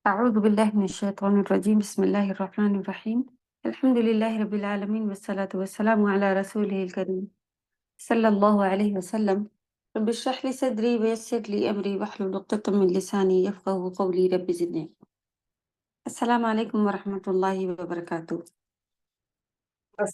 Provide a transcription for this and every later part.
أعوذ بالله من الشيطان الرجيم بسم الله الرحمن الرحيم الحمد لله رب العالمين والصلاة والسلام على رسوله الكريم صلى الله عليه وسلم رب اشرح لي صدري ويسر لي أمري واحلل عقدة من لساني يفقهوا قولي رب زدني علما. السلام عليكم ورحمة الله وبركاته. بس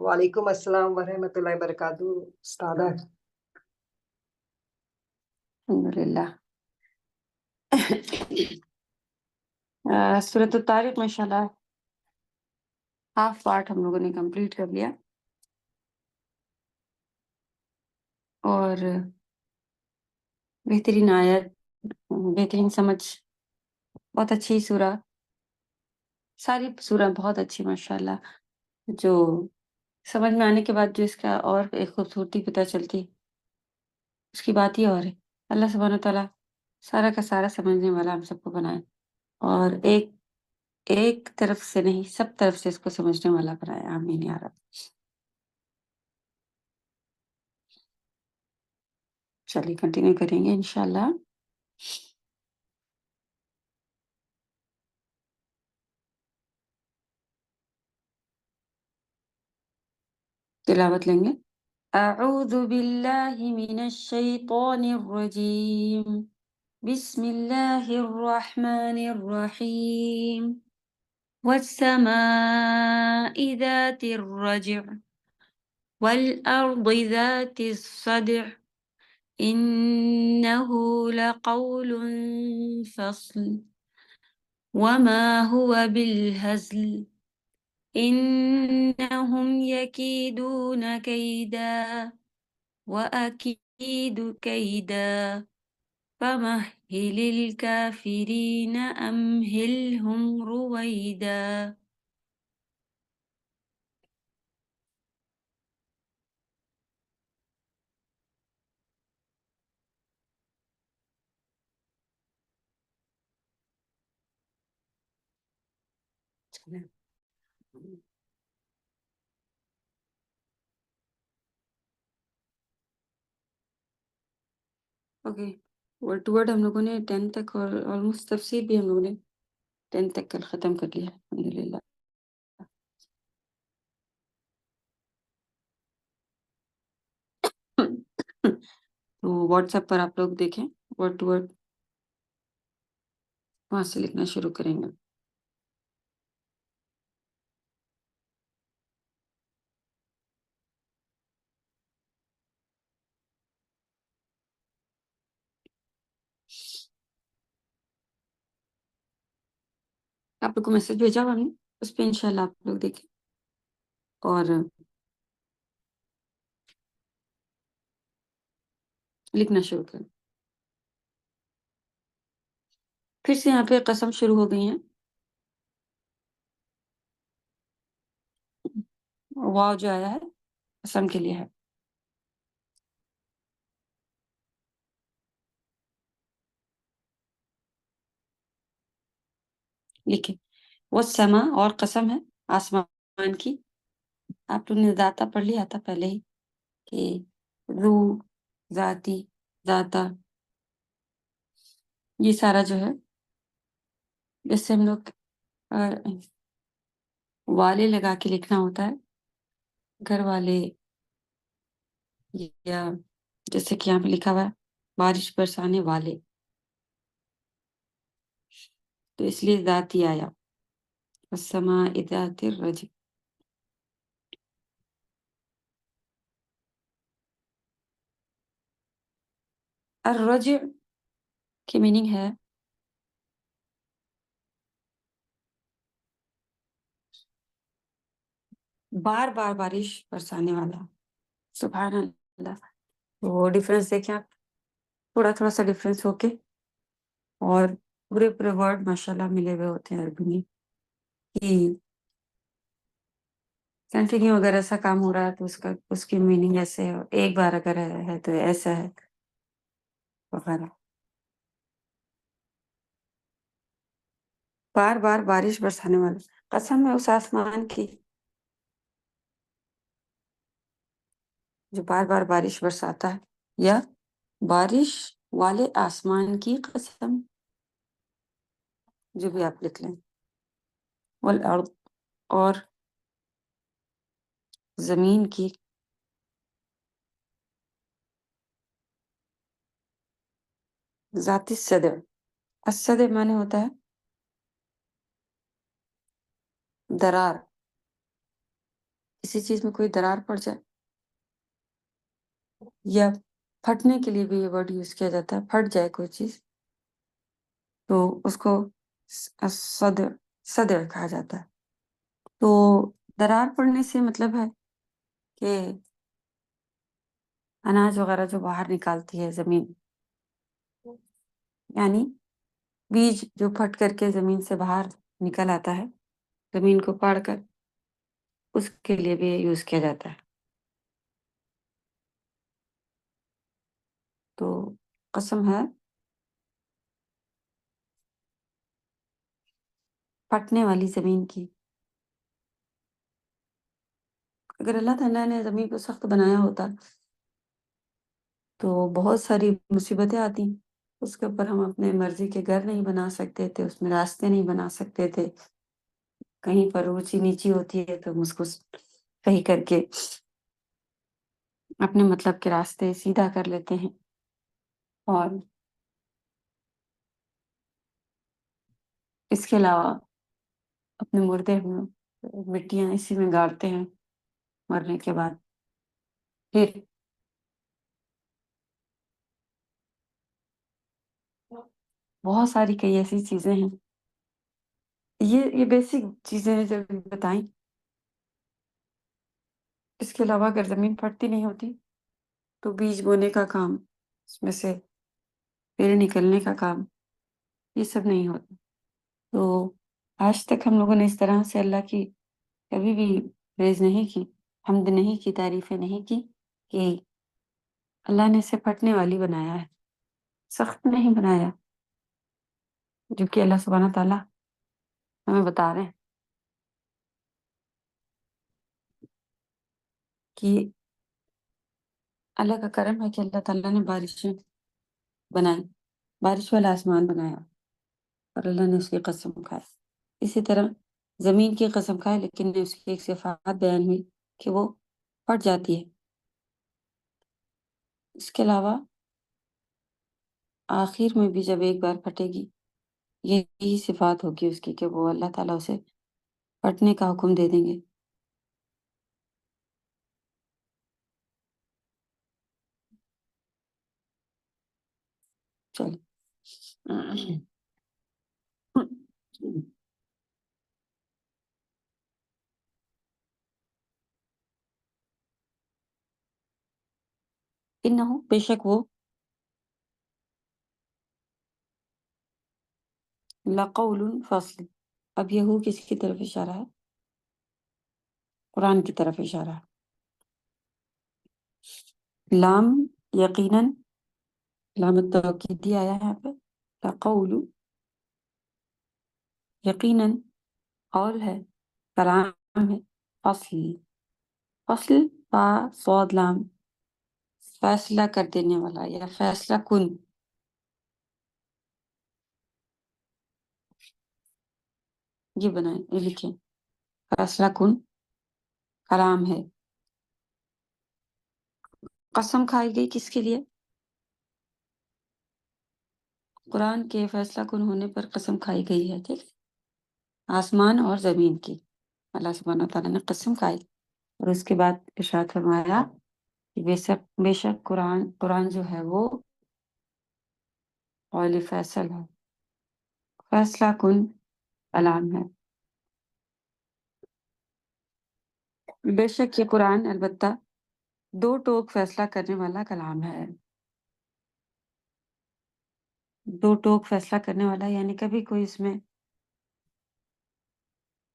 وعلیکم السلام ورحمۃ اللہ وبرکاتہ استاد الحمدللہ. سورۃ الطارق ماشاءاللہ ہاف پارٹ ہم لوگوں نے کمپلیٹ کر لیا اور بہترین آیت، بہترین سمجھ، بہت اچھی سورہ، ساری سورہ بہت اچھی ماشاءاللہ. جو سمجھ میں آنے کے بعد جو اس کا اور ایک خوبصورتی پتہ چلتی اس کی بات ہی اور ہے. اللہ سبحانہ تعالیٰ سارا کا سارا سمجھنے والا ہم سب کو بنائے اور ایک طرف سے نہیں سب طرف سے اس کو سمجھنے والا بنائے. آمین یا رب. چلیے کنٹینیو کریں گے انشاءاللہ. تلاوت لیں گے. اعوذ باللہ من الشیطان الرجیم بسم اللہ الرحمن الرحیم والسماء ذات الرجع والأرض ذات الصدع إنه لقول فصل وما هو بالهزل إنهم يكيدون كيدا وأكيد كيدا فمهل الكافرين أمهلهم رويدا. اوکے، ورڈ ٹو ورڈ ہم لوگوں نے 10 تک اور آلموسٹ تفسیر بھی ہم لوگوں نے 10 تک کل ختم کر لیا الحمدللہ. تو واٹس ایپ پر آپ لوگ دیکھیں ورڈ ٹو ورڈ، وہاں سے لکھنا شروع کریں گے. آپ لوگ کو میسج بھیجا ہوا ہم نے، اس پہ انشاءاللہ آپ لوگ دیکھیں اور لکھنا شروع کریں. پھر سے یہاں پہ قسم شروع ہو گئی ہیں. واو جو آیا ہے قسم کے لیے ہے. لکھیں والسما اور قسم ہے آسمان کی. آپ لوگ نے ذاتا پڑھ لیا تھا پہلے ہی کہ رو، ذاتی، ذاتا، یہ سارا جو ہے جیسے ہم لوگ والے لگا کے لکھنا ہوتا ہے، گھر والے، یا جیسے کہ یہاں پہ لکھا ہوا ہے بارش برسانے والے، تو اس لیے ذاتی آیا. والسماء ذات الرجع. الرجع کی میننگ ہے بار بار بارش برسانے والا. سبحان اللہ. وہ ڈفرینس دیکھیں آپ، تھوڑا تھوڑا سا ڈفرینس ہو کے اور پورے پورے ورڈ ماشاءاللہ ملے ہوئے ہوتے ہیں عربی میں کہ کنٹینیو اگر ایسا کام ہو رہا ہے تو اس کی میننگ ایسے ہے، ایک بار اگر ہے تو ایسا ہے وغیرہ. بار بار بارش برسانے والا، قسم ہے اس آسمان کی جو بار بار بارش برساتا ہے، یا بارش والے آسمان کی قسم. جو بھی آپ لکھ لیں، والارض اور زمین کی، ذات الصدع، الصدع معنی ہوتا ہے درار، کسی چیز میں کوئی درار پڑ جائے، یا پھٹنے کے لیے بھی یہ ورڈ یوز کیا جاتا ہے، پھٹ جائے کوئی چیز تو اس کو صدع صدع کہا جاتا ہے۔ تو درار پڑنے سے مطلب ہے کہ اناج وغیرہ جو باہر نکالتی ہے زمین، یعنی بیج جو پھٹ کر کے زمین سے باہر نکل آتا ہے، زمین کو پاڑ کر، اس کے لیے بھی یوز کیا جاتا ہے۔ تو قسم ہے پھٹنے والی زمین کی، اگر اللہ تعالیٰ نے زمین کو سخت بنایا ہوتا تو بہت ساری مصیبتیں آتی، اس کے اوپر ہم اپنے مرضی کے گھر نہیں بنا سکتے تھے، اس میں راستے نہیں بنا سکتے تھے، کہیں پر اونچی نیچی ہوتی ہے تو ہم اس کو صحیح کر کے اپنے مطلب کے راستے سیدھا کر لیتے ہیں، اور اس کے علاوہ اپنے مردے میں مٹیاں اسی میں گاڑتے ہیں مرنے کے بعد، پھر بہت ساری کئی ایسی چیزیں ہیں، یہ بیسک چیزیں ہیں جو بتائیں۔ اس کے علاوہ اگر زمین پھٹتی نہیں ہوتی تو بیج بونے کا کام، اس میں سے پیڑ نکلنے کا کام، یہ سب نہیں ہوتا۔ تو آج تک ہم لوگوں نے اس طرح سے اللہ کی کبھی بھی پریز نہیں کی، حمد نہیں کی، تعریفیں نہیں کی کہ اللہ نے اسے پھٹنے والی بنایا ہے، سخت نہیں بنایا، جو کہ اللہ سبحانہ تعالیٰ ہمیں بتا رہے ہیں کہ اللہ کا کرم ہے کہ اللہ تعالیٰ نے بارشیں بنائی، بارش والا آسمان بنایا، اور اللہ نے اس کی قسم کھائی۔ اسی طرح زمین کی قسم کھائے، لیکن اس کی ایک صفات بیان ہوئی کہ وہ پھٹ جاتی ہے۔ اس کے علاوہ آخر میں بھی جب ایک بار پھٹے گی، یہی صفات ہوگی اس کی کہ وہ اللہ تعالیٰ اسے پھٹنے کا حکم دے دیں گے۔ چلو انہو بے شک وہ، لقول فصل، اب یہ ہو کس کی طرف اشارہ ہے؟ قرآن کی طرف اشارہ ہے۔ لام یقیناً، لام التوکیدی آیا ہے یہاں پہ، لقول یقیناً قول ہے، کلام ہے، فصل، فصل با صاد لام، فیصلہ کر دینے والا یا فیصلہ کن، یہ بنائیں، یہ لکھیں، فیصلہ کن کلام ہے۔ قسم کھائی گئی کس کے لیے؟ قرآن کے فیصلہ کن ہونے پر قسم کھائی گئی ہے، ٹھیک ہے؟ آسمان اور زمین کی اللہ سبحانہ تعالیٰ نے قسم کھائی، اور اس کے بعد ارشاد فرمایا کہ بے شک قرآن جو ہے وہ قول فیصل ہے، فیصلہ کن کلام ہے۔ بے شک یہ قرآن البتہ دو ٹوک فیصلہ کرنے والا کلام ہے۔ دو ٹوک فیصلہ کرنے والا یعنی کبھی کوئی اس میں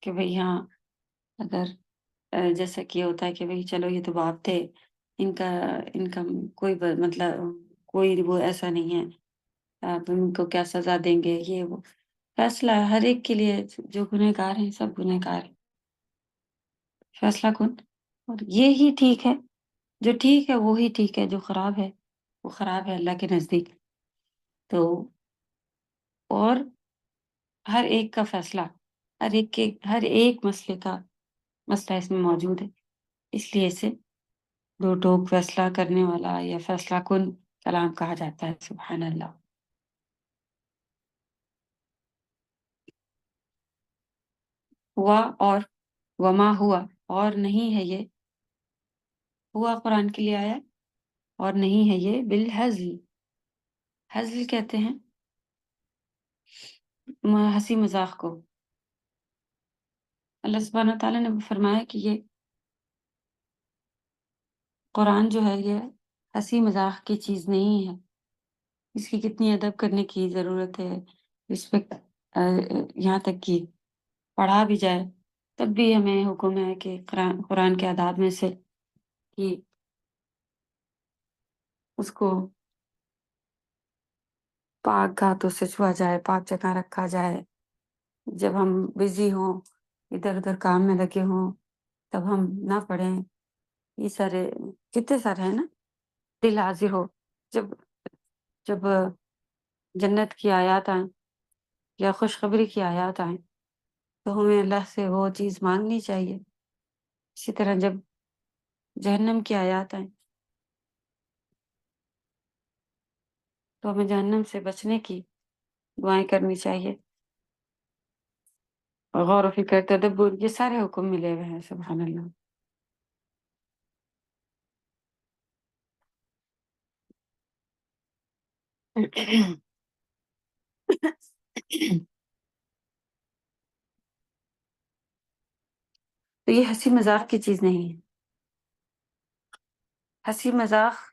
کہ بھئی ہاں، اگر جیسا کہ ہوتا ہے کہ بھئی چلو یہ تو باپ تھے، ان کا کوئی مطلب کوئی وہ ایسا نہیں ہے، آپ ان کو کیا سزا دیں گے، یہ وہ فیصلہ ہر ایک کے لیے، جو گنہگار ہیں سب گنہگار ہیں، فیصلہ کن، اور یہی ٹھیک ہے، جو ٹھیک ہے وہی ٹھیک ہے، جو خراب ہے وہ خراب ہے اللہ کے نزدیک۔ تو اور ہر ایک کا فیصلہ، ہر ایک مسئلے کا مسئلہ اس میں موجود ہے، اس لیے اسے دو ٹوک فیصلہ کرنے والا یا فیصلہ کن کلام کہا جاتا ہے۔ سبحان اللہ۔ ہوا اور وما ہوا، اور نہیں ہے یہ، ہوا قرآن کے لیے آیا، اور نہیں ہے یہ بالحزل، حزل کہتے ہیں ہنسی مذاق کو۔ اللہ سبحانہ تعالیٰ نے فرمایا کہ یہ قرآن جو ہے یہ ہنسی مذاق کی چیز نہیں ہے، اس کی کتنی ادب کرنے کی ضرورت ہے، اس پہ یہاں تک کہ پڑھا بھی جائے تب بھی ہمیں حکم ہے کہ قرآن کے آداب میں سے کہ اس کو پاک ہاتھوں سے چھوا جائے، پاک جگہ رکھا جائے۔ جب ہم بزی ہوں، ادھر ادھر کام میں لگے ہوں، تب ہم نہ پڑھیں۔ یہ سارے کتنے سارے ہیں نا، دل حاضر ہو، جب جب جنت کی آیات آئیں یا خوشخبری کی آیات آئیں تو ہمیں اللہ سے وہ چیز مانگنی چاہیے۔ اسی طرح جب جہنم کی آیات آئیں تو ہمیں جہنم سے بچنے کی دعائیں کرنی چاہیے، اور غور و فکر، تدبر، یہ سارے حکم ملے ہوئے ہیں۔ سبحان اللہ۔ تو یہ ہنسی مذاق کی چیز نہیں ہے۔ ہنسی مذاق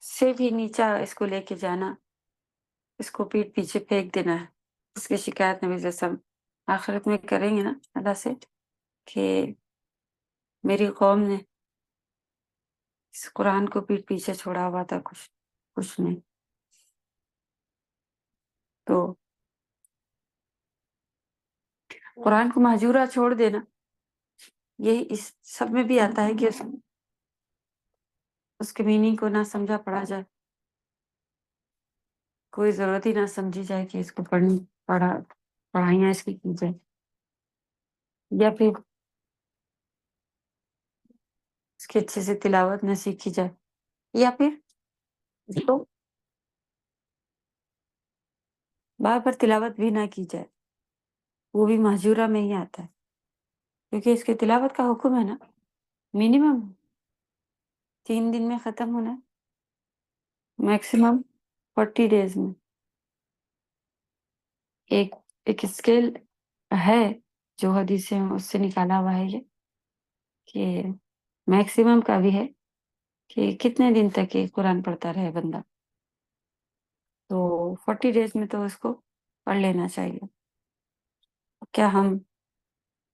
سے بھی نیچا اس کو لے کے جانا، اس کو پیٹ پیچھے پھینک دینا ہے۔ اس کی شکایت نبی صلی اللہ علیہ وسلم آخرت میں کریں گے نا اللہ سے کہ میری قوم نے اس قرآن کو پیٹ پیچھے چھوڑا ہوا تھا، کچھ نہیں۔ تو قرآن کو مہجورہ چھوڑ دینا، یہی اس سب میں بھی آتا ہے کہ اس کے میننگ کو نہ سمجھا پڑھا جائے، کوئی ضرورت ہی نہ سمجھی جائے کہ اس کو پڑھائیاں اس کی جائے، یا پھر اس کی اچھے سے تلاوت نہ سیکھی جائے، یا پھر اس کو بار بار تلاوت بھی نہ کی جائے، وہ بھی مہجورہ میں ہی آتا ہے، کیونکہ اس کے تلاوت کا حکم ہے نا، منیمم 3 دن میں ختم ہونا ہے، میکسیمم 40 ڈیز میں۔ ایک اسکیل ہے جو حدیثیں ہیں اس سے نکالا ہوا ہے یہ، کہ میکسیمم کا بھی ہے کہ کتنے دن تک یہ قرآن پڑھتا رہے بندہ، تو 40 ڈیز میں تو اس کو پڑھ لینا چاہیے۔ کیا ہم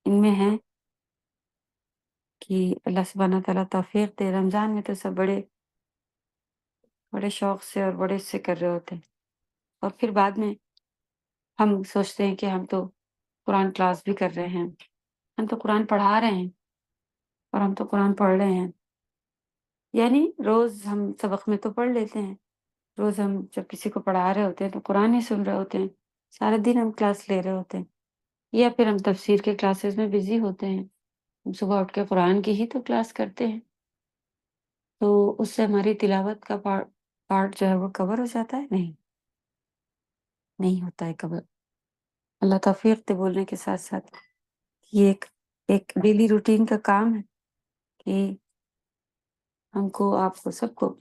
ان میں ہیں کہ اللہ سبحانہ تعالیٰ توفیق دے؟ رمضان میں تو سب بڑے بڑے شوق سے اور بڑے سے کر رہے ہوتے ہیں، اور پھر بعد میں ہم سوچتے ہیں کہ ہم تو قرآن کلاس بھی کر رہے ہیں، ہم تو قرآن پڑھا رہے ہیں، اور ہم تو قرآن پڑھ رہے ہیں، یعنی روز ہم سبق میں تو پڑھ لیتے ہیں، روز ہم جب کسی کو پڑھا رہے ہوتے ہیں تو قرآن ہی سن رہے ہوتے ہیں، سارے دن ہم کلاس لے رہے ہوتے ہیں، یا پھر ہم تفسیر کے کلاسز میں بزی ہوتے ہیں، ہم صبح اٹھ کے قرآن کی ہی تو کلاس کرتے ہیں، تو اس سے ہماری تلاوت کا پارٹ جو ہے وہ کور ہو جاتا ہے؟ نہیں ہوتا ہے کور۔ اللہ توفیق دے بولنے کے ساتھ ساتھ یہ ایک ڈیلی روٹین کا کام ہے کہ ہم کو، آپ کو، سب کو،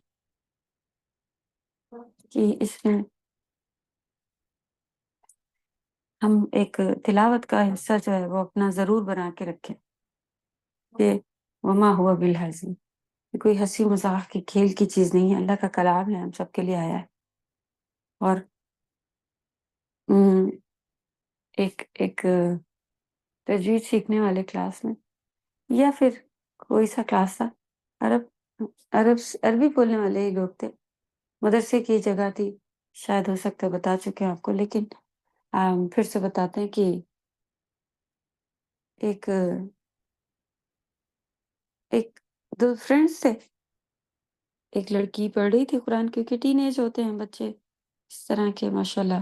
کہ اس میں ہم ایک تلاوت کا حصہ جو ہے وہ اپنا ضرور بنا کے رکھیں، کہ وما ہوا بالحزن، یہ کوئی ہنسی مذاق کی کھیل کی چیز نہیں ہے، اللہ کا کلام ہے، ہم سب کے لیے آیا ہے۔ اور ایک تجوید سیکھنے والے کلاس میں، یا پھر کوئی سا کلاس تھا، عربی بولنے والے ہی لوگ تھے، مدرسے کی جگہ تھی، شاید ہو سکتا ہے بتا چکے ہیں آپ کو، لیکن پھر سے بتاتے ہیں کہ ایک دو فرینڈس تھے، ایک لڑکی پڑھ رہی تھی قرآن، کیونکہ ٹین ایج ہوتے ہیں بچے اس طرح کے، ماشاءاللہ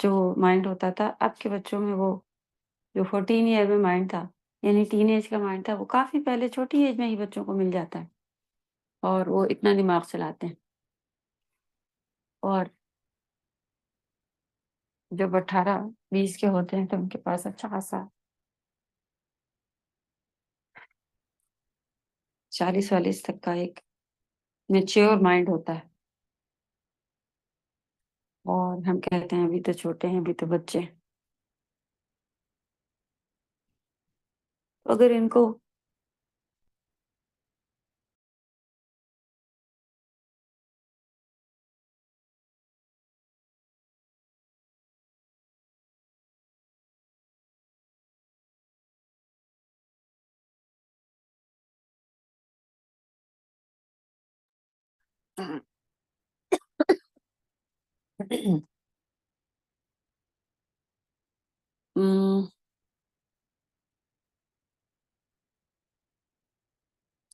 جو مائنڈ ہوتا تھا، اب کے بچوں میں وہ جو 14 ایئر میں مائنڈ تھا، یعنی ٹین ایج کا مائنڈ تھا، وہ کافی پہلے چھوٹی ایج میں ہی بچوں کو مل جاتا ہے اور وہ اتنا دماغ چلاتے ہیں۔ اور جب 18-20 کے ہوتے ہیں تو ان کے پاس اچھا خاصا 40-40 تک کا ایک میچور مائنڈ ہوتا ہے، اور ہم کہتے ہیں ابھی تو چھوٹے ہیں، ابھی تو بچے ہیں۔ اگر ان کو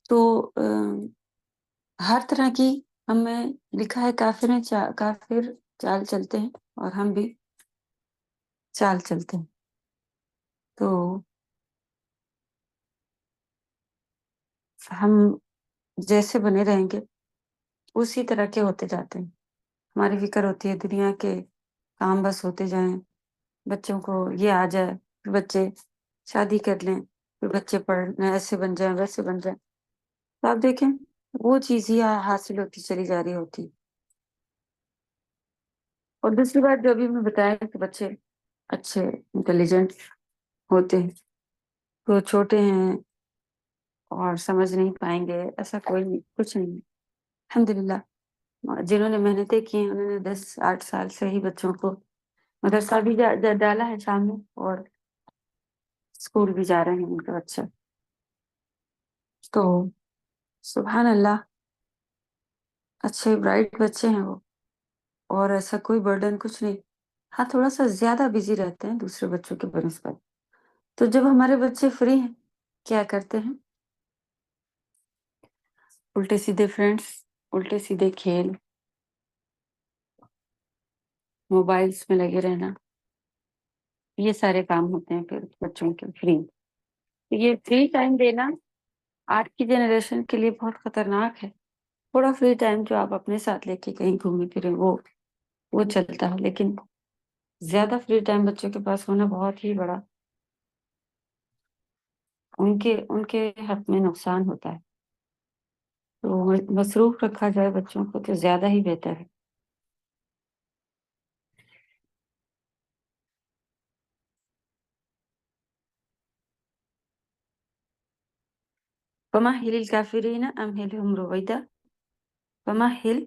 تو ہر طرح کی ہمیں لکھا ہے کافر چال چلتے ہیں اور ہم بھی چال چلتے ہیں، تو ہم جیسے بنے رہیں گے اسی طرح کے ہوتے جاتے ہیں۔ ہماری فکر ہوتی ہے دنیا کے کام بس ہوتے جائیں، بچوں کو یہ آ جائے، پھر بچے شادی کر لیں، پھر بچے پڑھنے ایسے بن جائیں ویسے بن جائیں، تو آپ دیکھیں وہ چیز ہی حاصل ہوتی چلی جا رہی ہوتی۔ اور دوسری بات جو ابھی میں بتایا کہ بچے اچھے انٹیلیجنٹ ہوتے ہیں، تو چھوٹے ہیں اور سمجھ نہیں پائیں گے، ایسا کوئی نہیں، کچھ نہیں۔ الحمدللہ جنہوں نے محنتیں کی ہیں انہوں نے 10-8 سال سے ہی بچوں کو مدرسہ بھی ڈالا ہے شام میں، اور اسکول بھی جا رہے ہیں ان کے بچے، تو سبحان اللہ اچھے برائٹ بچے ہیں وہ، اور ایسا کوئی برڈن کچھ نہیں۔ ہاں تھوڑا سا زیادہ بزی رہتے ہیں دوسرے بچوں کے بنسبت۔ تو جب ہمارے بچے فری ہیں کیا کرتے ہیں؟ الٹے سیدھے فرینڈس، الٹے سیدھے کھیل، موبائلز میں لگے رہنا، یہ سارے کام ہوتے ہیں پھر بچوں کے فری۔ یہ فری ٹائم دینا آج کی جنریشن کے لیے بہت خطرناک ہے۔ تھوڑا فری ٹائم جو آپ اپنے ساتھ لے کے کہیں گھومے پھرے وہ چلتا ہے، لیکن زیادہ فری ٹائم بچوں کے پاس ہونا بہت ہی بڑا ان کے حق میں نقصان ہوتا ہے۔ تو مصروف رکھا جائے بچوں کو تو زیادہ ہی بہتر ہے۔ فمهل الكافرين أمهلهم رويدا فمهل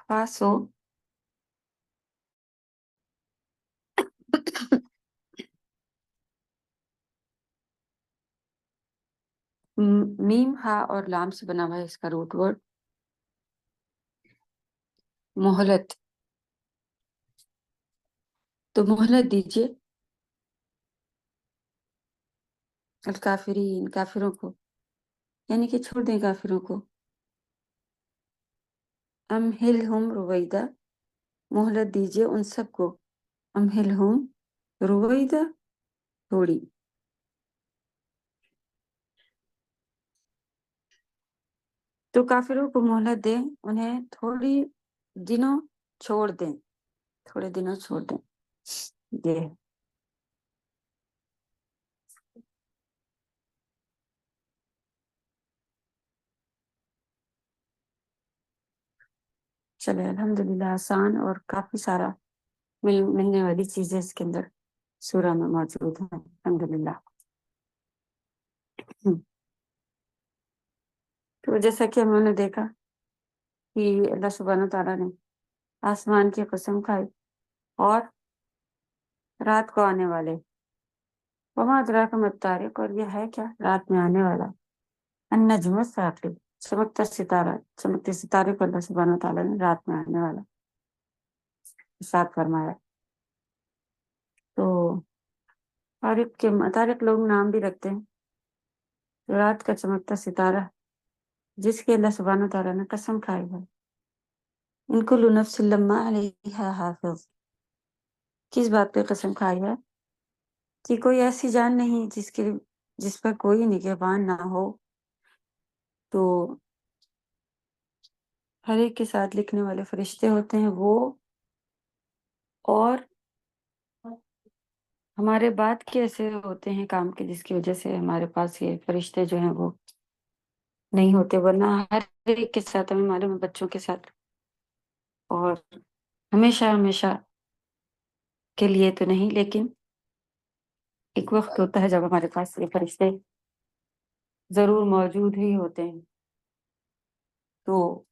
فاسو میم ہا اور لام سے بنا ہوا ہے اس کا روٹ ورڈ مہلت، تو مہلت دیجیے الکافرین کافروں کو، یعنی کہ چھوڑ دیں کافروں کو۔ امہلہم رویدہ مہلت دیجیے ان سب کو، امہلہم رویدہ تھوڑی، تو کافروں کو مہلت دیں، انہیں تھوڑی دنوں چھوڑ دیں، تھوڑے دنوں چھوڑ دیں۔ یہ ہے۔ چلے الحمدللہ آسان اور کافی سارا ملنے والی چیزیں اس کے اندر سورہ میں موجود ہیں الحمدللہ۔ تو جیسا کہ ہم نے دیکھا کہ اللہ سبحانہ تعالیٰ نے آسمان کی قسم کھائی اور رات کو آنے والے، وما ادراک ما الطارق، اور یہ ہے کیا؟ رات میں آنے والا النجم الثاقب، چمکتا ستارہ، چمکتے ستارے کو اللہ سبحانہ تعالیٰ نے رات میں آنے والا ساتھ فرمایا۔ تو طارق لوگ نام بھی رکھتے ہیں، رات کا چمکتا ستارہ جس کے اللہ سبحانہ تعالیٰ نے قسم کھائی ہے، ان کل نفس لما علیہا حافظ، کس بات پہ قسم کھائی ہے کہ کوئی ایسی جان نہیں جس پر کوئی نگہبان نہ ہو، تو ہر ایک کے ساتھ لکھنے والے فرشتے ہوتے ہیں وہ، اور ہمارے بعد کے ایسے ہوتے ہیں کام کے جس کی وجہ سے ہمارے پاس یہ فرشتے جو ہیں وہ نہیں ہوتے، ورنہ ہر ایک کے ساتھ ہمیں معلوم ہے، بچوں کے ساتھ اور ہمیشہ ہمیشہ کے لیے تو نہیں، لیکن ایک وقت ہوتا ہے جب ہمارے پاس یہ فرشتے ضرور موجود ہی ہوتے ہیں۔ تو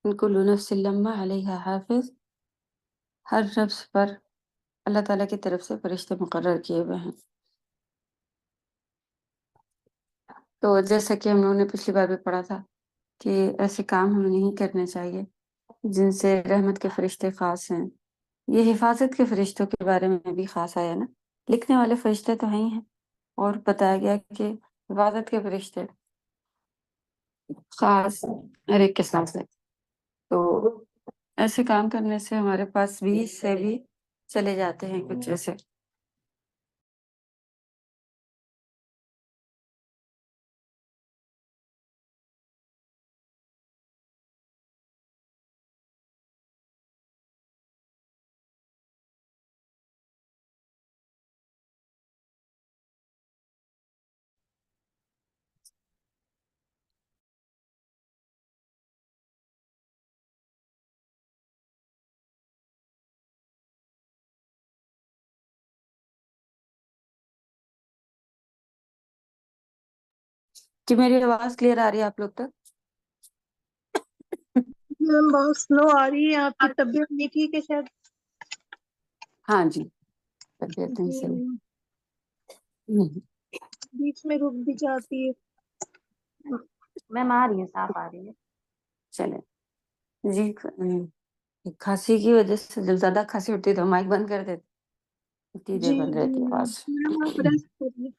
کل نفس لما علیہا حافظ، ہر نفس پر اللہ تعالیٰ کی طرف سے فرشتے مقرر کیے ہوئے ہیں۔ تو جیسا کہ ہم لوگوں نے پچھلی بار بھی پڑھا تھا کہ ایسے کام ہمیں نہیں کرنے چاہیے جن سے رحمت کے فرشتے خاص ہیں۔ یہ حفاظت کے فرشتوں کے بارے میں بھی خاص آیا نا، لکھنے والے فرشتے تو ہیں ہی ہیں، اور بتایا گیا کہ حفاظت کے فرشتے خاص ہر ایک کے ساتھ ہے۔ تو ایسے کام کرنے سے ہمارے پاس 20 سے بھی چلے جاتے ہیں کچھ ایسے۔ کہ میری آواز کلیئر آ رہی ہے آپ لوگ تک؟ میم بہت سلو آ رہی ہے، آپ کی طبیعت نہیں ٹھیک ہے شاید؟ ہاں جی، طبیعت نہیں جی، صحیح۔ بیچ میں رک بھی جاتی ہے۔ میم آ رہی ہے، صاف آ رہی ہے، چلے جی۔ کھانسی کی وجہ سے جب زیادہ کھانسی ہوتی ہے تو مائک بند کر دیتے، اتنی دیر جی بند جی رہتی ہے آواز۔ میم آپ ریسٹ کریے۔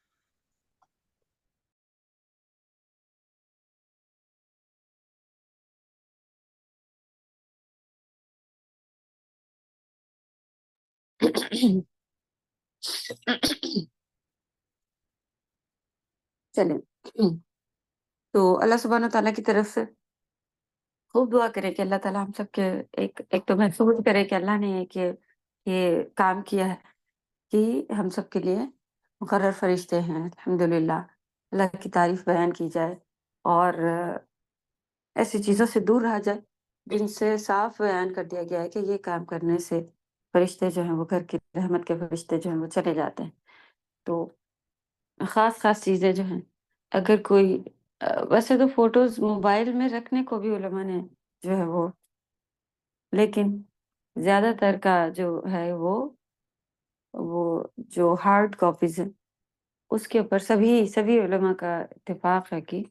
چلیں، تو اللہ سبحانہ و تعالیٰ کی طرف سے خوب دعا کرے کہ اللہ تعالیٰ ہم سب کے ایک تو محفوظ کرے کہ اللہ نے یہ کام کیا ہے کہ ہم سب کے لیے مقرر فرشتے ہیں، الحمدللہ اللہ کی تعریف بیان کی جائے، اور ایسی چیزوں سے دور رہا جائے جن سے صاف بیان کر دیا گیا ہے کہ یہ کام کرنے سے فرشتے جو ہیں وہ گھر کی رحمت کے فرشتے جو ہیں وہ چلے جاتے ہیں۔ تو خاص چیزیں جو ہیں، اگر کوئی ویسے تو فوٹوز موبائل میں رکھنے کو بھی علماء نے جو ہے وہ، لیکن زیادہ تر کا جو ہے وہ جو ہارڈ کاپیز ہیں اس کے اوپر سبھی علماء کا اتفاق ہے کہ،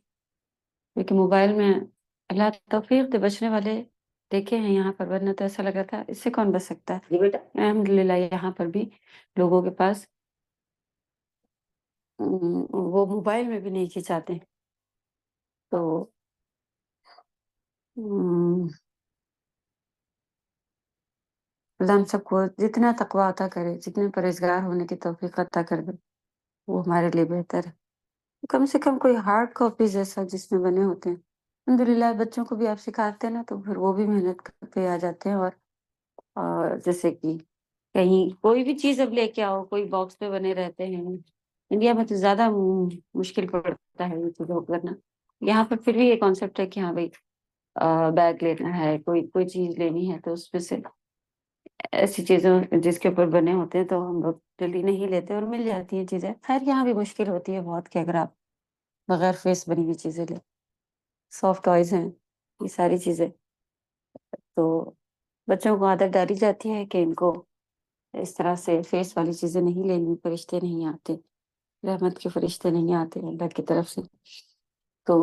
کیونکہ موبائل میں اللہ توفیق دے بچنے والے دیکھے ہیں یہاں پر، ورنہ تو ایسا لگ رہا تھا اس سے کون بچ سکتا ہے۔ الحمدللہ یہاں پر بھی لوگوں کے پاس وہ موبائل میں بھی نہیں کھنچاتے، تو اللہ ہم سب کو جتنا تقوی عطا کرے، جتنے پرہیزگار ہونے کی توفیق عطا کر دے، وہ ہمارے لیے بہتر ہے۔ کم سے کم کوئی ہارڈ کاپیز ایسا جس میں بنے ہوتے ہیں، الحمدللہ بچوں کو بھی آپ سکھاتے ہیں نا تو پھر وہ بھی محنت پہ آ جاتے ہیں، اور جیسے کہ کہیں کوئی بھی چیز اب لے کے آؤ، کوئی باکس پہ بنے رہتے ہیں، انڈیا میں تو زیادہ مشکل پڑتا ہے یہ چیزوں کو کرنا۔ یہاں پر پھر بھی یہ کانسیپٹ ہے کہ ہاں بھائی بیگ لینا ہے، کوئی چیز لینی ہے تو اس پہ سے ایسی چیزوں جس کے اوپر بنے ہوتے ہیں تو ہم لوگ جلدی نہیں لیتے اور مل جاتی ہیں چیزیں۔ خیر یہاں بھی مشکل ہوتی ہے بہت کہ اگر آپ بغیر فیس بنی ہوئی چیزیں لیں، سافٹ ٹوائز ہیں یہ ساری چیزیں، تو بچوں کو عادت ڈالی جاتی ہے کہ ان کو اس طرح سے فیس والی چیزیں نہیں لینی، فرشتے نہیں آتے، رحمت کے فرشتے نہیں آتے اللہ کی طرف سے. تو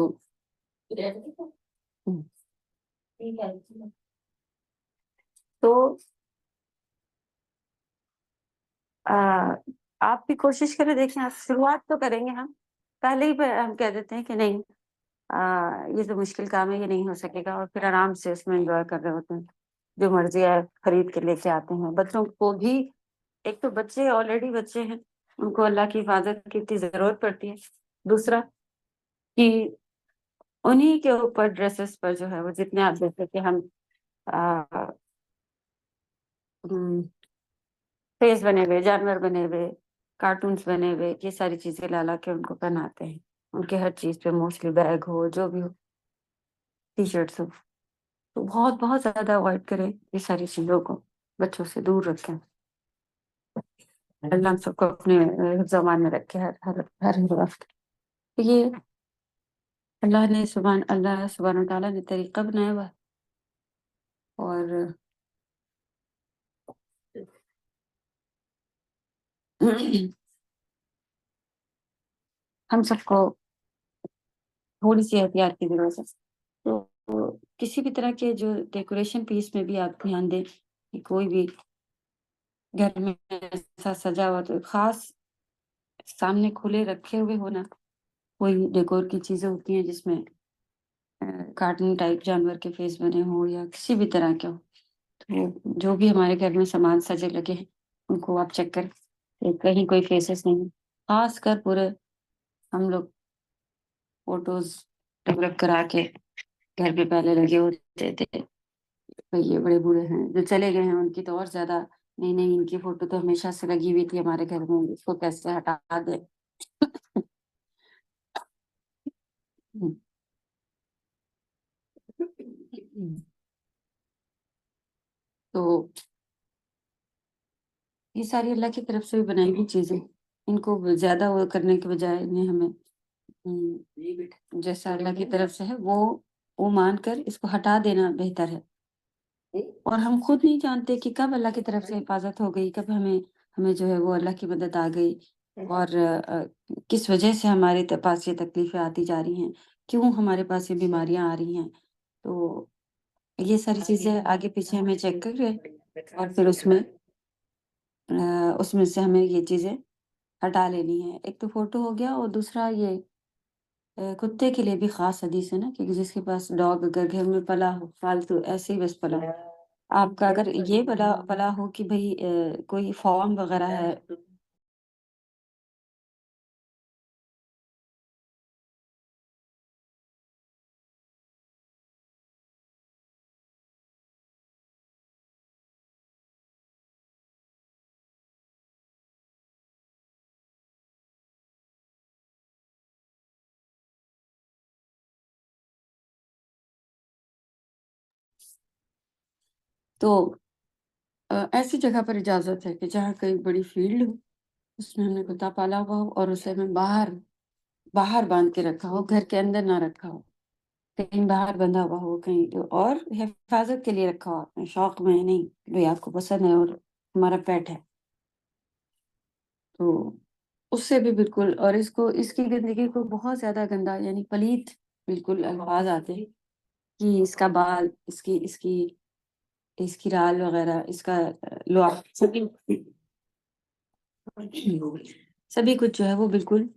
تو آپ بھی کوشش کریں. دیکھیں آپ شروعات تو کریں گے، ہم پہلے ہی ہم کہہ دیتے ہیں کہ نہیں یہ تو مشکل کام ہے، یہ نہیں ہو سکے گا، اور پھر آرام سے اس میں انجوائے کر رہے ہوتے ہیں، جو مرضی ہے خرید کے لے کے آتے ہیں. بچوں کو بھی، ایک تو بچے آلریڈی بچے ہیں، ان کو اللہ کی حفاظت کی اتنی ضرورت پڑتی ہے. دوسرا کہ انہی کے اوپر ڈریسز پر جو ہے وہ جتنے آپ دیکھتے کہ ہم فیس بنے ہوئے، جانور بنے ہوئے، کارٹونز بنے ہوئے، یہ ساری چیزیں لا لا کے ان کو پہناتے ہیں. ان کے ہر چیز پہ موسٹلی بیگ ہو، جو بھی ہو، ٹی شرٹس ہو، تو بہت بہت زیادہ اوائڈ کریں یہ ساری چیزوں کو، بچوں سے دور رکھیں. اللہ ہم سب کو اپنے حفظ و امان میں رکھے ہر وقت. یہ اللہ سبحانہ وتعالیٰ نے طریقہ بنایا ہوا، اور ہم سب کو تھوڑی سی احتیاط کی ضرورت ہے. تو کسی بھی طرح کے جو ڈیکوریشن پیس میں بھی آپ دھیان دیں کہ کوئی بھی گھر میں ایسا سجا ہوا تو خاص سامنے کھلے رکھے ہوئے ہونا. کوئی ڈیکور کی چیزیں ہوتی ہیں جس میں کارٹون ٹائپ جانور کے فیس بنے ہوں یا کسی بھی طرح کے ہو. تو جو بھی ہمارے گھر میں سامان سجے لگے ہیں ان کو آپ چیک کریں کہ کہیں کوئی فیسز نہیں. خاص کر پورے ہم لوگ فوٹوز ڈیولپ کرا کے گھر پہ پہلے لگے ہوتے تھے. یہ بڑے بوڑھے ہیں جو چلے گئے ہیں، ان کی تو اور زیادہ نہیں نہیں، ان کی فوٹو تو ہمیشہ سے لگی ہوئی تھی ہمارے گھر میں، اس کو کیسے ہٹا دیں. تو یہ ساری اللہ کی طرف سے بھی بنائی ہوئی چیزیں، ان کو زیادہ وہ کرنے کے بجائے انہیں ہمیں جیسا اللہ کی طرف سے ہے وہ مان کر اس کو ہٹا دینا بہتر ہے. اور ہم خود نہیں جانتے کہ کب اللہ کی طرف سے حفاظت ہو گئی، کب ہمیں جو ہے وہ اللہ کی مدد آ گئی، اور کس وجہ سے ہمارے پاس یہ تکلیفیں آتی جا رہی ہیں، کیوں ہمارے پاس یہ بیماریاں آ رہی ہیں. تو یہ ساری چیزیں آگے پیچھے ہمیں چیک کر رہے، اور پھر اس میں سے ہمیں یہ چیزیں ہٹا لینی ہے. ایک تو فوٹو ہو گیا، اور دوسرا یہ کتے کے لیے بھی خاص حدیث ہے نا، کہ جس کے پاس ڈاگ اگر گھر میں پلا ہو، فالتو ایسے ہی بس پلا ہو، آپ کا اگر یہ پلا ہو کہ بھئی کوئی فارم وغیرہ ہے، تو ایسی جگہ پر اجازت ہے کہ جہاں کوئی بڑی فیلڈ ہو، اس میں ہم نے کتا پالا ہوا ہو، اور اسے ہمیں باہر باندھ کے رکھا ہو، گھر کے اندر نہ رکھا ہو، کہیں باہر بندھا ہوا ہو کہیں، اور حفاظت کے لیے رکھا ہو، اپنے شوق میں نہیں، بھئی آپ کو پسند ہے اور ہمارا پیٹ ہے. تو اس سے بھی بالکل، اور اس کی گندگی کو بہت زیادہ گندا، یعنی پلیت بالکل الفاظ آتے ہیں کہ اس کا بال، اس کی رال وغیرہ، اس کا لعاب، سبھی کچھ جو ہے وہ بالکل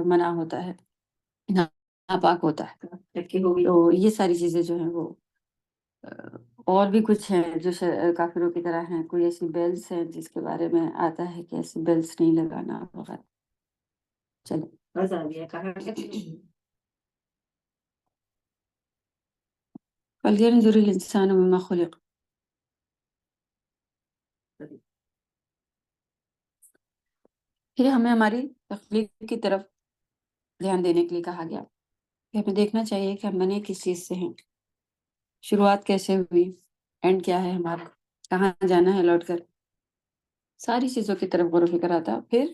منع ہوتا ہے، ناپاک ہوتا ہے. تو یہ ساری چیزیں جو ہیں وہ اور بھی کچھ ہیں جو کافروں کی طرح ہیں. کوئی ایسی بیلز ہیں جس کے بارے میں آتا ہے کہ ایسی بیلز نہیں لگانا وغیرہ. چلو فَلْيَنْظُرِ الْإِنسَانُ مِمَّا خُلِقَ. پھر ہمیں ہماری تخلیق کی طرف دھیان دینے کے لیے کہا گیا کہ ہمیں دیکھنا چاہیے کہ ہم بنے کس چیز سے ہیں، شروعات کیسے ہوئی، اینڈ کیا ہے ہمارا، کہاں جانا ہے لوٹ کر. ساری چیزوں کی طرف غور و فکر آتا. پھر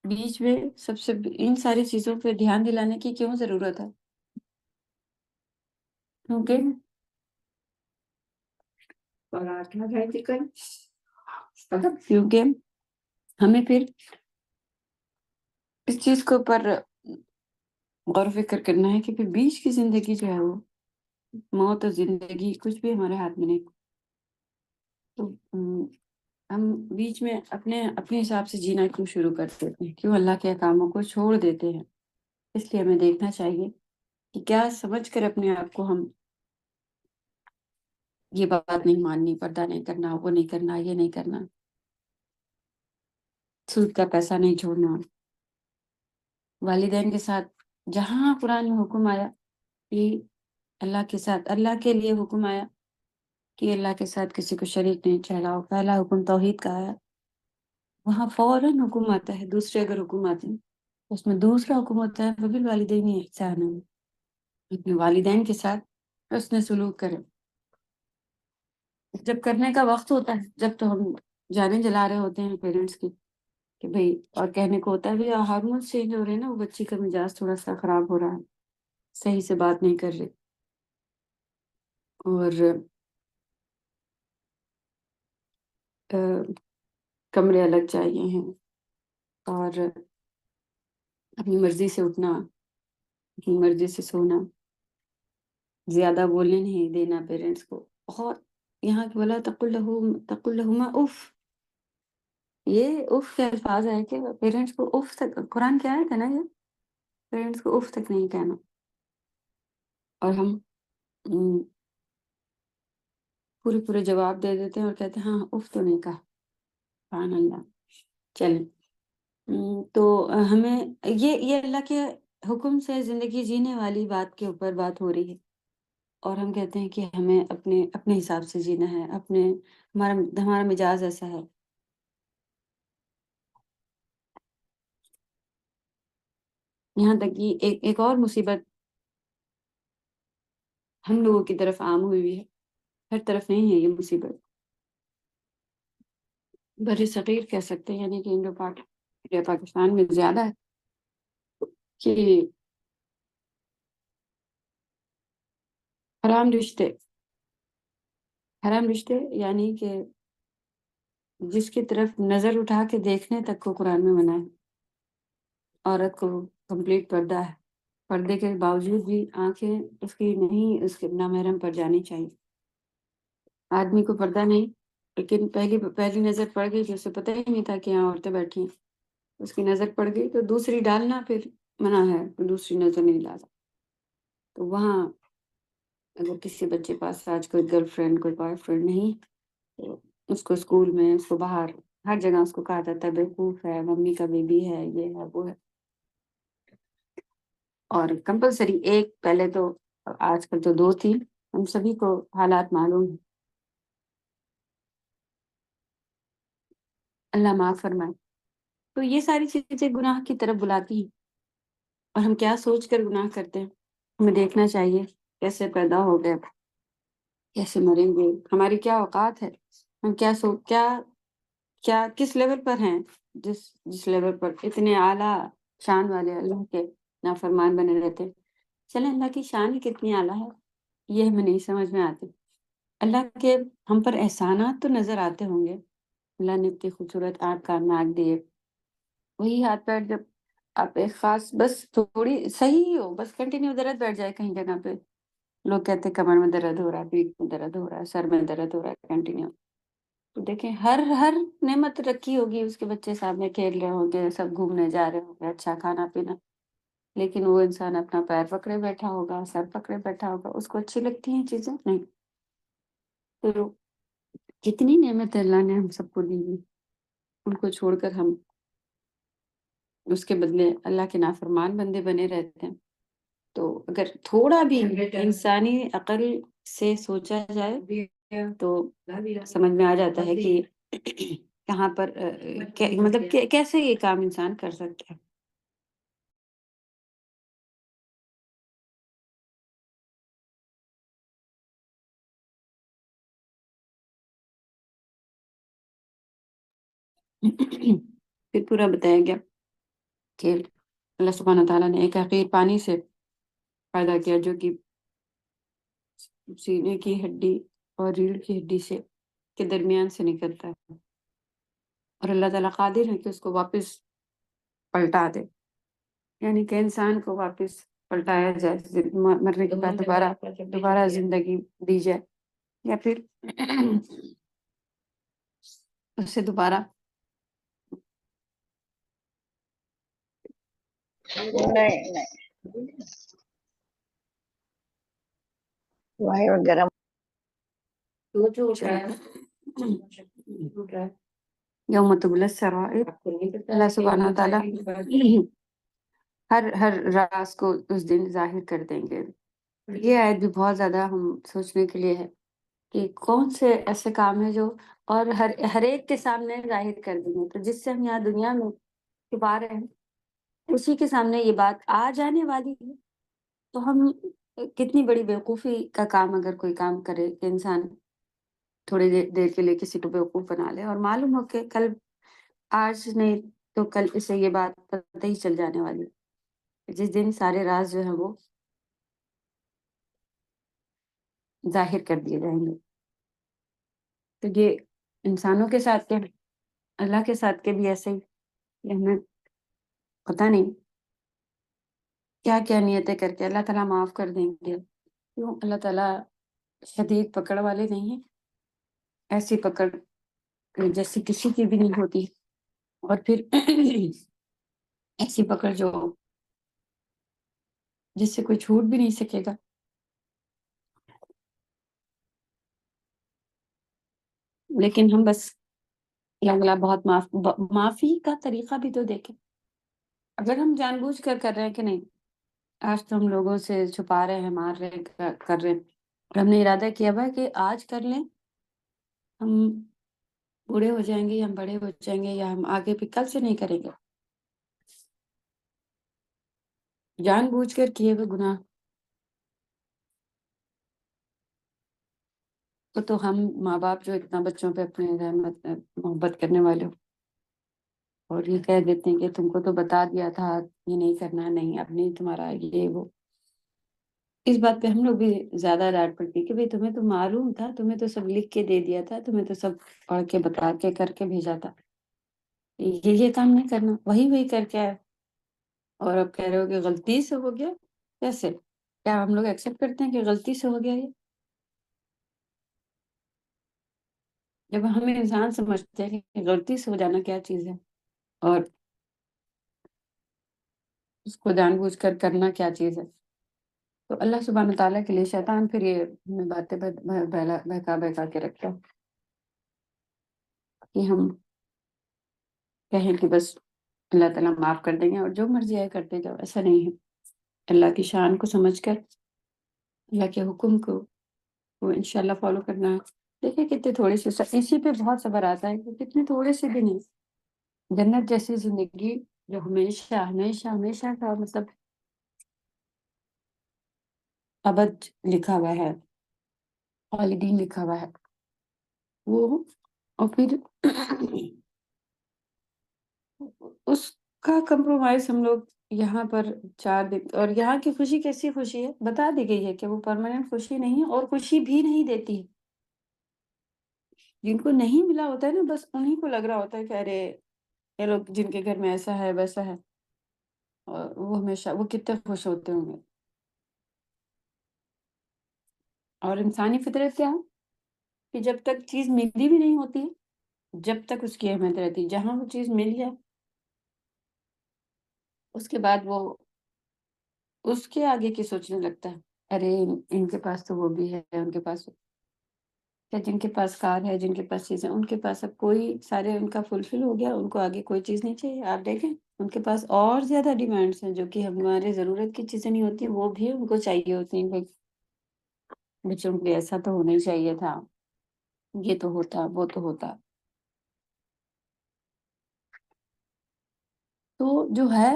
بیچ میں سب سے ان ساری چیزوں پہ دھیان دلانے کی کیوں ضرورت ہے؟ کیونکہ کیونکہ ہمیں پھر اس چیز کے اوپر غور و فکر کرنا ہے کہ پھر بیچ کی زندگی جو ہے وہ موت اور زندگی کچھ بھی ہمارے ہاتھ میں نہیں. تو ہم بیچ میں اپنے حساب سے جینا کیوں شروع کر دیتے ہیں, کیوں اللہ کے احکاموں کو چھوڑ دیتے ہیں. اس لیے ہمیں دیکھنا چاہیے کہ کیا سمجھ کر اپنے آپ کو ہم یہ بات نہیں ماننی, پردہ نہیں کرنا, وہ نہیں کرنا, یہ نہیں کرنا, سود کا پیسہ نہیں چھوڑنا. والدین کے ساتھ جہاں قرآن میں حکم آیا کہ اللہ کے ساتھ, اللہ کے لیے حکم آیا کہ اللہ کے ساتھ کسی کو شریک نہیں ٹھہراؤ, پہلا حکم توحید کا آیا, وہاں فوراً حکم آتا ہے. دوسرے اگر حکم آتے ہیں اس میں دوسرا حکم ہوتا ہے وبالوالدین احسانا, اپنے والدین کے ساتھ حسن سلوک کریں. جب کرنے کا وقت ہوتا ہے, جب تو ہم جانے جلا رہے ہوتے ہیں پیرنٹس کی کہ بھئی, اور کہنے کو ہوتا ہے بھی ہارمونس چینج ہو رہے ہیں نا, وہ بچی کا مزاج تھوڑا سا خراب ہو رہا ہے, صحیح سے بات نہیں کر رہے, اور کمرے الگ چاہیے ہیں, اور اپنی مرضی سے اٹھنا, اپنی مرضی سے سونا, زیادہ بولنے نہیں دینا پیرنٹس کو. بہت یہاں کی بولا تقل لہما اف, یہ اف کے الفاظ ہے کہ پیرنٹس کو اف تک, قرآن کیا ہے نا, یہ پیرنٹس کو اف تک نہیں کہنا. اور ہم پورے جواب دے دیتے ہیں اور کہتے ہیں ہاں اف تو نہیں کہا. سبحان اللہ. چلیں, تو ہمیں یہ اللہ کے حکم سے زندگی جینے والی بات کے اوپر بات ہو رہی ہے, اور ہم کہتے ہیں کہ ہمیں اپنے حساب سے جینا ہے, ہمارا مزاج ایسا ہے. یہاں تک کہ ایک اور مصیبت ہم لوگوں کی طرف عام ہوئی ہے, ہر طرف نہیں ہے یہ مصیبت, بر صغیر کہہ سکتے ہیں, یعنی کہ انڈو پاکستان میں زیادہ ہے کہ حرام رشتے, یعنی کہ جس کی طرف نظر اٹھا کے دیکھنے تک کو قرآن میں منع ہے. عورت کو کمپلیٹ پردہ ہے, پردے کے باوجود بھی آنکھیں اس کی نہیں اس کے نامحرم پر جانی چاہیے. آدمی کو پردہ نہیں, لیکن پہلی نظر پڑ گئی جو اسے پتہ ہی نہیں تھا کہ یہاں عورتیں بیٹھی ہیں, اس کی نظر پڑ گئی تو دوسری ڈالنا پھر منع ہے, دوسری نظر نہیں ڈالا. تو وہاں اگر کسی بچے پاس آج کوئی گرل فرینڈ, کوئی بوائے فرینڈ نہیں, تو اس کو اسکول میں, اس کو باہر, ہر جگہ اس کو کہا جاتا ہے بیوقوف ہے, ممی کا بیبی ہے, یہ ہے وہ ہے. اور کمپلسری ایک, پہلے تو, آج کل تو 2-3, ہم سبھی کو حالات معلوم ہیں. اللہ معاف فرمائے. تو یہ ساری چیزیں گناہ کی طرف بلاتی ہیں, اور ہم کیا سوچ کر گناہ کرتے ہیں. ہمیں دیکھنا چاہیے کیسے پیدا ہو گئے, کیسے مریں گے, ہماری کیا اوقات ہے, ہم کیا کس لیول پر ہیں, جس لیول پر اتنے اعلیٰ شان والے اللہ کے نافرمان بنے رہتے. چلیں, اللہ کی شان ہی کتنی اعلیٰ ہے یہ ہمیں نہیں سمجھ میں آتی. اللہ کے ہم پر احسانات تو نظر آتے ہوں گے, اللہ نے اتنی خوبصورت آنکھ کان ناک دیے, وہی ہاتھ پیر جب آپ ایک خاص بس تھوڑی صحیح ہو, بس کنٹینیو درد بیٹھ جائے کہیں جگہ پہ, لوگ کہتے ہیں کمر میں درد ہو رہا ہے, پیٹھ میں درد ہو رہا ہے, سر میں درد ہو رہا ہے کنٹینیو. تو دیکھیں ہر نعمت رکھی ہوگی, اس کے بچے سامنے کھیل رہے ہوں گے, سب گھومنے جا رہے ہوں گے, اچھا کھانا پینا, لیکن وہ انسان اپنا پیر پکڑے بیٹھا ہوگا, سر پکڑے بیٹھا ہوگا. اس کو اچھی لگتی ہیں چیزیں نہیں. تو کتنی نعمت اللہ نے ہم سب کو دی ہوئی, ان کو چھوڑ کر ہم اس کے بدلے اللہ کے نافرمان بندے بنے رہتے ہیں. تو اگر تھوڑا بھی انسانی عقل سے سوچا جائے تو سمجھ میں آ جاتا ہے کہ کہاں پر مطلب کیسے یہ کام انسان کر سکتا ہے. پھر پورا بتایا گیا کہ اللہ سبحانہ تعالیٰ نے ایک حقیر پانی سے پیدا کیا, جو کہ سینے کی ہڈی اور ریڑھ کی ہڈی سے کے درمیان سے نکلتا ہے، اور اللہ تعالیٰ قادر ہے کہ اس کو واپس پلٹا دے، یعنی کہ انسان کو واپس پلٹایا جائے، مرنے کے بعد دوبارہ زندگی دی جائے، یا پھر اس سے دوبارہ نہیں وائر گرم یوم تبلی السرائر، اللہ سبحانہ وتعالیٰ ہر راز کو اس دن ظاہر کر دیں گے۔ یہ آیت بھی بہت زیادہ ہم سوچنے کے لیے ہے کہ کون سے ایسے کام ہیں جو اور ہر ایک کے سامنے ظاہر کر دیں گے، تو جس سے ہم یہاں دنیا میں چھپا رہے ہیں اسی کے سامنے یہ بات آ جانے والی ہے، تو ہم کتنی بڑی بیوقوفی کا کام اگر کوئی کام کرے کہ انسان تھوڑی دیر کے لیے کسی کو بیوقوف بنا لے، اور معلوم ہو کہ کل آج نہیں تو کل اسے یہ بات پتہ ہی چل جانے والی ہے، جس دن سارے راز جو ہیں وہ ظاہر کر دیے جائیں گے۔ تو یہ انسانوں کے ساتھ کے اللہ کے ساتھ کے بھی ایسے ہی کہ ہمیں پتہ نہیں کیا کیا نیتیں کر کے اللہ تعالیٰ معاف کر دیں گے، کیوں اللہ تعالیٰ شدید پکڑ والے نہیں ہیں، ایسی پکڑ جیسی کسی کی بھی نہیں ہوتی، اور پھر ایسی پکڑ جو جس سے کوئی چھوٹ بھی نہیں سکے گا۔ لیکن ہم بس اللہ بہت معافی کا طریقہ بھی تو دیکھیں، اگر ہم جان بوجھ کر رہے ہیں کہ نہیں آج تو ہم لوگوں سے چھپا رہے ہیں، مار رہے ہیں، کر رہے ہیں، اور ہم نے ارادہ کیا ہوا ہے کہ آج کر لیں، ہم بوڑھے ہو جائیں گے یا ہم بڑے ہو جائیں گے یا ہم آگے بھی کل سے نہیں کریں گے، جان بوجھ کر کیے ہوئے گناہ تو ہم ماں باپ جو اتنا بچوں پہ اپنے رحمت محبت کرنے والے ہو اور یہ کہہ دیتے ہیں کہ تم کو تو بتا دیا تھا یہ نہیں کرنا، نہیں اب نہیں تمہارا یہ وہ، اس بات پہ ہم لوگ بھی زیادہ ڈانٹ پڑتی کہ بھئی تمہیں تو معلوم تھا، تمہیں تو سب لکھ کے دے دیا تھا، تمہیں تو سب پڑھ کے بتا کے کر کے بھیجا تھا، یہ کام نہیں کرنا، وہی کر کے آئے، اور اب کہہ رہے ہو کہ غلطی سے ہو گیا، کیسے؟ کیا ہم لوگ ایکسیپٹ کرتے ہیں کہ غلطی سے ہو گیا یہ؟ جب ہمیں انسان سمجھتے ہیں کہ غلطی سے ہو جانا کیا چیز ہے اور اس کو جان بوجھ کر کرنا کیا چیز ہے، تو اللہ سبحانہ تعالیٰ کے لیے شیطان پھر یہ ہمیں باتیں بہکا کے رکھتا ہے کہ ہم کہیں کہ بس اللہ تعالیٰ معاف کر دیں گے اور جو مرضی ہے کرتے جاؤ، ایسا نہیں ہے۔ اللہ کی شان کو سمجھ کر اللہ کے حکم کو وہ انشاءاللہ فالو کرنا ہے۔ دیکھیں کتنے تھوڑے سے اسی پہ بہت صبر آتا ہے کہ کتنے تھوڑے سے بھی نہیں، جنت جیسی زندگی جو ہمیشہ ہمیشہ ہمیشہ کا مطلب ابد لکھا ہوا ہے، خالدین لکھا ہوا ہے وہ، اور پھر اس کا کمپرومائز ہم لوگ یہاں پر 4 دن، اور یہاں کی خوشی کیسی خوشی ہے بتا دی گئی ہے کہ وہ پرماننٹ خوشی نہیں ہے اور خوشی بھی نہیں دیتی ہے۔ جن کو نہیں ملا ہوتا ہے نا بس انہیں کو لگ رہا ہوتا ہے کہ ارے یہ لوگ جن کے گھر میں ایسا ہے ویسا ہے، اور وہ ہمیشہ وہ کتنے خوش ہوتے ہوں گے۔ اور انسانی فطرت کیا ہے کہ جب تک چیز ملی بھی نہیں ہوتی ہے جب تک اس کی اہمیت رہتی ہے، جہاں وہ چیز مل جائے اس کے بعد وہ اس کے آگے کی سوچنے لگتا ہے، ارے ان کے پاس تو وہ بھی ہے، ان کے پاس یا جن کے پاس کار ہے، جن کے پاس چیزیں، ان کے پاس اب کوئی سارے ان کا فلفل ہو گیا، ان کو آگے کوئی چیز نہیں چاہیے۔ آپ دیکھیں ان کے پاس اور زیادہ ڈیمانڈس ہیں جو کہ ہمارے ضرورت کی چیزیں نہیں ہوتی، وہ بھی ان کو چاہیے ہوتی ہیں۔ بچوں کے لیے ایسا تو ہونا ہی چاہیے تھا، یہ تو ہوتا، وہ تو ہوتا۔ تو جو ہے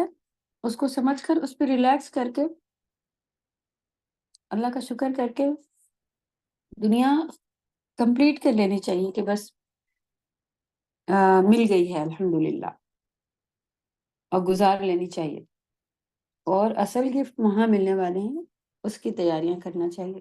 اس کو سمجھ کر اس پہ ریلیکس کر کے اللہ کا شکر کر کے دنیا کمپلیٹ کر لینی چاہیے کہ بس مل گئی ہے الحمدللہ، اور گزار لینی چاہیے، اور اصل گفٹ وہاں ملنے والے ہیں اس کی تیاریاں کرنا چاہیے۔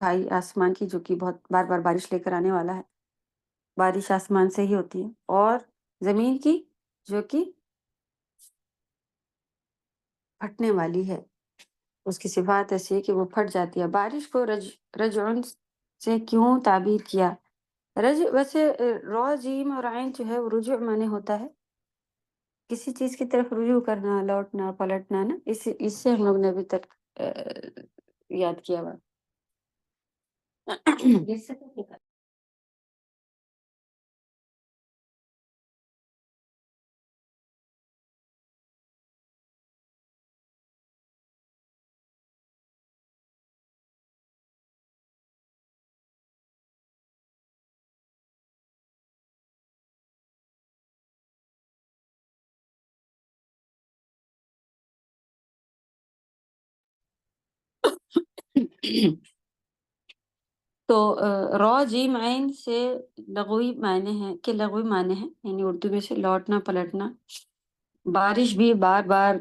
بھائی آسمان کی جو کہ بہت بار بار بارش لے کر آنے والا ہے، بارش آسمان سے ہی ہوتی ہے، اور زمین کی جو کہ پھٹنے والی ہے، اس کی صفات ایسی ہے کہ وہ پھٹ جاتی ہے۔ بارش کو رجعن سے کیوں تعبیر کیا؟ ویسے را جیم اور عین جو ہے وہ رجوع معنی ہوتا ہے کسی چیز کی طرف رجوع کرنا، لوٹنا، پلٹنا نا، اس سے ہم لوگ نے ابھی تک یاد کیا ہوا۔ تو را جیم عین سے لغوی معنی ہے کہ لغوی معنی ہے، یعنی اردو میں سے لوٹنا پلٹنا۔ بارش بھی بار بار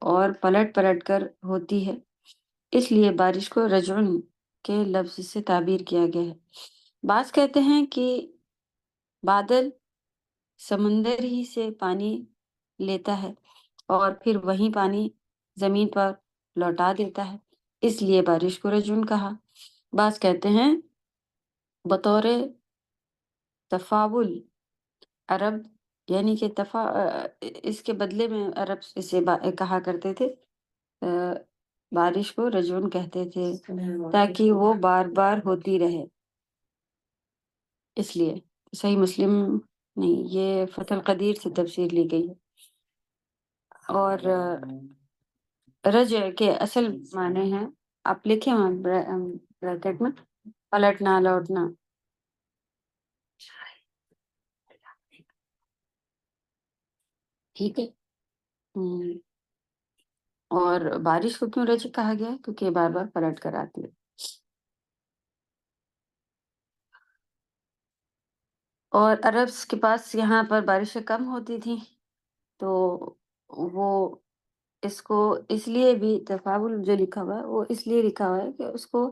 اور پلٹ پلٹ کر ہوتی ہے، اس لیے بارش کو رجعن کے لفظ سے تعبیر کیا گیا ہے۔ بعض کہتے ہیں کہ بادل سمندر ہی سے پانی لیتا ہے اور پھر وہی پانی زمین پر لوٹا دیتا ہے، اس لیے بارش کو رجعن کہا۔ بعض کہتے ہیں بطور تفاول عرب، یعنی کہ اس کے بدلے میں عرب اسے کہا کرتے تھے، بارش کو رجعن کہتے تھے تاکہ وہ بار بار ہوتی رہے، اس لیے۔ صحیح مسلم نہیں، یہ فتح القدیر سے تفسیر لی گئی ہے۔ اور رجع کے اصل معنی ہیں، آپ لکھیں وہاں بریکٹ میں، پلٹنا، لوٹنا۔ ٹھیک ہے۔ اور بارش کو کیوں رجع کہا گیا ہے؟ کیونکہ یہ بار بار پلٹ کر آتی ہے۔ اور عرب کے پاس یہاں پر بارشیں کم ہوتی تھیں، تو وہ اس کو اس لیے بھی تفاول جو لکھا ہوا ہے وہ اس لیے لکھا ہوا ہے کہ اس کو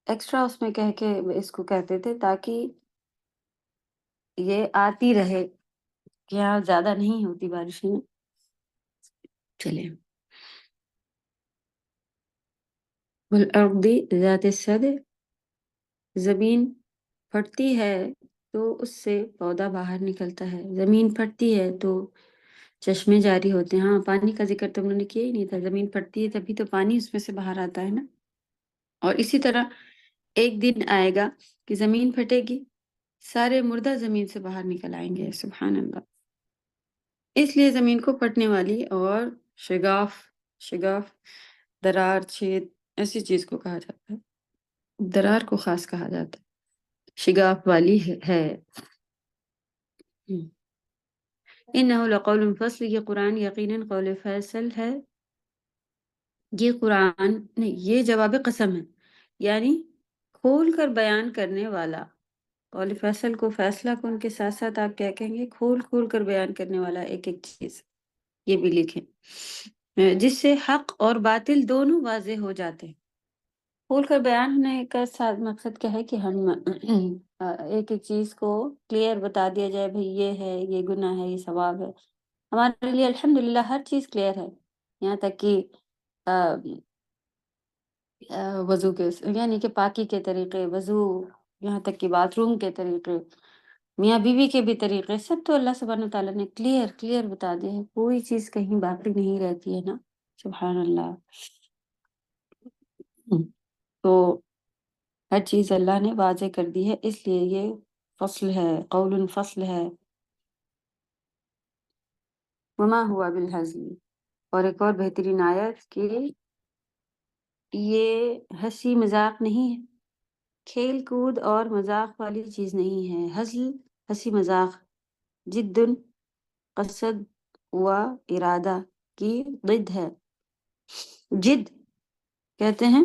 ایکسٹرا اس میں کہہ کے اس کو کہتے تھے تاکہ یہ آتی رہے، کہ یہاں زیادہ نہیں ہوتی بارشیں۔ چلے والارض ذات الصدع، زمین پھٹتی ہے تو اس سے پودا باہر نکلتا ہے، زمین پھٹتی ہے تو چشمے جاری ہوتے ہیں۔ ہاں، پانی کا ذکر تو انہوں نے کیا ہی نہیں تھا، زمین پھٹتی ہے تبھی تو پانی اس میں سے باہر آتا ہے نا۔ اور اسی طرح ایک دن آئے گا کہ زمین پھٹے گی، سارے مردہ زمین سے باہر نکل آئیں گے، سبحان اللہ۔ اس لیے زمین کو پھٹنے والی اور شگاف، درار، چھید، ایسی چیز کو کہا جاتا ہے، درار کو خاص کہا جاتا ہے، شگاف والی ہے۔ انہو لقول فصل، یہ قرآن یقیناً قول فیصل ہے۔ یہ قرآن نہیں، یہ جواب قسم ہے، یعنی کھول کر بیان کرنے والا۔ قول فیصل کو، فیصلہ کو ان کے ساتھ ساتھ آپ کیا کہیں گے؟ کھول کر بیان کرنے والا ایک ایک چیز، یہ بھی لکھیں، جس سے حق اور باطل دونوں واضح ہو جاتے ہیں۔ کھول کر بیان ہونے کا مقصد کیا ہے کہ ہم ایک ایک چیز کو کلیئر بتا دیا جائے، بھئی یہ ہے، یہ گناہ ہے، یہ ثواب ہے۔ ہمارے لیے الحمدللہ ہر چیز کلیئر ہے، یہاں تک کہ وضو کے، یعنی کہ پاکی کے طریقے، وضو، یہاں تک کہ باتھ روم کے طریقے، میاں بیوی کے بھی طریقے، سب تو اللہ سبحانہ وتعالیٰ نے کلیئر بتا دیا ہے، کوئی چیز کہیں باقی نہیں رہتی ہے نا، سبحان اللہ۔ تو ہر چیز اللہ نے واضح کر دی ہے، اس لیے یہ فصل ہے، قول فصل ہے۔ وما ہوا بالہزل، اور ایک اور بہترین آیت کہ یہ ہنسی مذاق نہیں ہے، کھیل کود اور مذاق والی چیز نہیں ہے۔ ہزل ہنسی مذاق، جد قصد و ارادہ کی ضد ہے۔ جد کہتے ہیں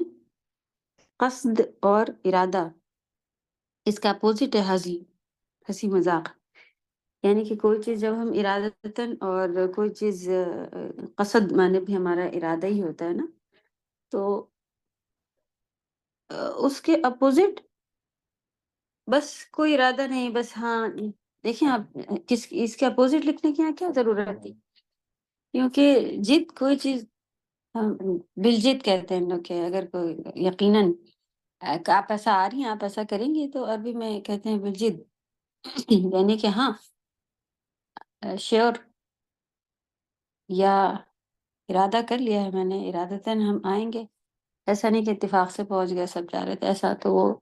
قصد اور ارادہ، اس کا اپوزٹ ہے ہزل، ہنسی مذاق، یعنی کہ کوئی چیز جب ہم ارادتاً، اور کوئی چیز قصد مانے بھی ہمارا ارادہ ہی ہوتا ہے نا، تو اس کے اپوزٹ بس کوئی ارادہ نہیں، بس ہاں دیکھیں آپ اس کے اپوزٹ لکھنے کی یہاں کیا ضرورت تھی، کیونکہ جد کوئی چیز بالجد کہتے ہیں لوگ کہ اگر کوئی یقیناً آپ ایسا آ رہی ہیں، آپ ایسا کریں گے، تو عربی میں کہتے ہیں بالجد، یعنی کہ ہاں شیور یا ارادہ کر لیا ہے میں نے، ارادتاً ہم آئیں گے، ایسا نہیں کہ اتفاق سے پہنچ گئے سب جا رہے تھے، ایسا تو وہ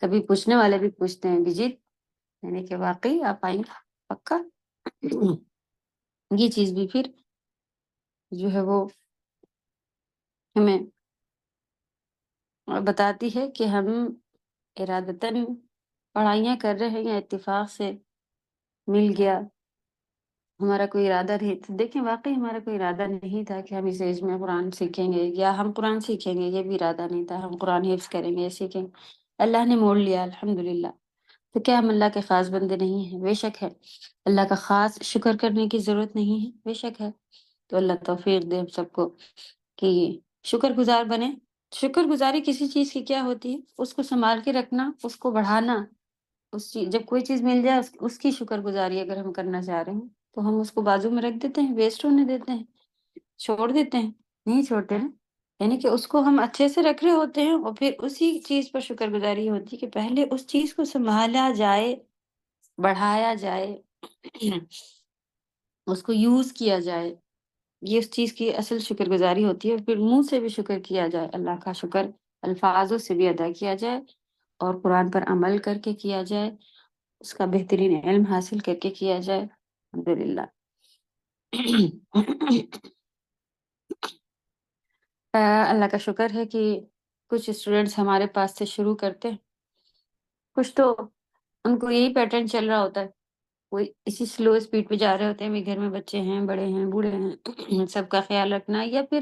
کبھی پوچھنے والے بھی پوچھتے ہیں بجد، یعنی کہ واقعی آپ آئیں گے پکا. یہ چیز بھی پھر جو ہے وہ ہمیں بتاتی ہے کہ ہم ارادتاً پڑھائیاں کر رہے ہیں یا اتفاق سے مل گیا، ہمارا کوئی ارادہ نہیں تھا. دیکھیں واقعی ہمارا کوئی ارادہ نہیں تھا کہ ہم اس ایج میں قرآن سیکھیں گے یا ہم قرآن سیکھیں گے، یہ بھی ارادہ نہیں تھا ہم قرآن حفظ کریں گے، سیکھیں گے. اللہ نے موڑ لیا الحمدللہ. تو کیا ہم اللہ کے خاص بندے نہیں ہیں؟ بے شک ہے. اللہ کا خاص شکر کرنے کی ضرورت نہیں ہے؟ بے شک ہے. تو اللہ توفیق دے ہم سب کو کہ شکر گزار بنے. شکر گزاری کسی چیز کی کیا ہوتی ہے؟ اس کو سنبھال کے رکھنا، اس کو بڑھانا. جب کوئی چیز مل جائے اس کی شکر گزاری اگر ہم کرنا چاہ رہے ہیں تو ہم اس کو بازو میں رکھ دیتے ہیں، ویسٹ ہونے دیتے ہیں، چھوڑ دیتے ہیں. نہیں چھوڑتے ہیں، یعنی کہ اس کو ہم اچھے سے رکھ رہے ہوتے ہیں، اور پھر اسی چیز پر شکر گزاری ہوتی ہے کہ پہلے اس چیز کو سنبھالا جائے، بڑھایا جائے، اس کو یوز کیا جائے. یہ اس چیز کی اصل شکر گزاری ہوتی ہے. پھر منہ سے بھی شکر کیا جائے، اللہ کا شکر الفاظوں سے بھی ادا کیا جائے، اور قرآن پر عمل کر کے کیا جائے، اس کا بہترین علم حاصل کر کے کیا جائے. الحمدللہ. اللہ کا شکر ہے کہ کچھ اسٹوڈینٹس ہمارے پاس سے شروع کرتے ہیں، کچھ تو ان کو یہی پیٹرن چل رہا ہوتا ہے، وہ اسی سلو اسپیڈ پہ جا رہے ہوتے ہیں. بھی گھر میں بچے ہیں، بڑے ہیں، بوڑھے ہیں، سب کا خیال رکھنا، یا پھر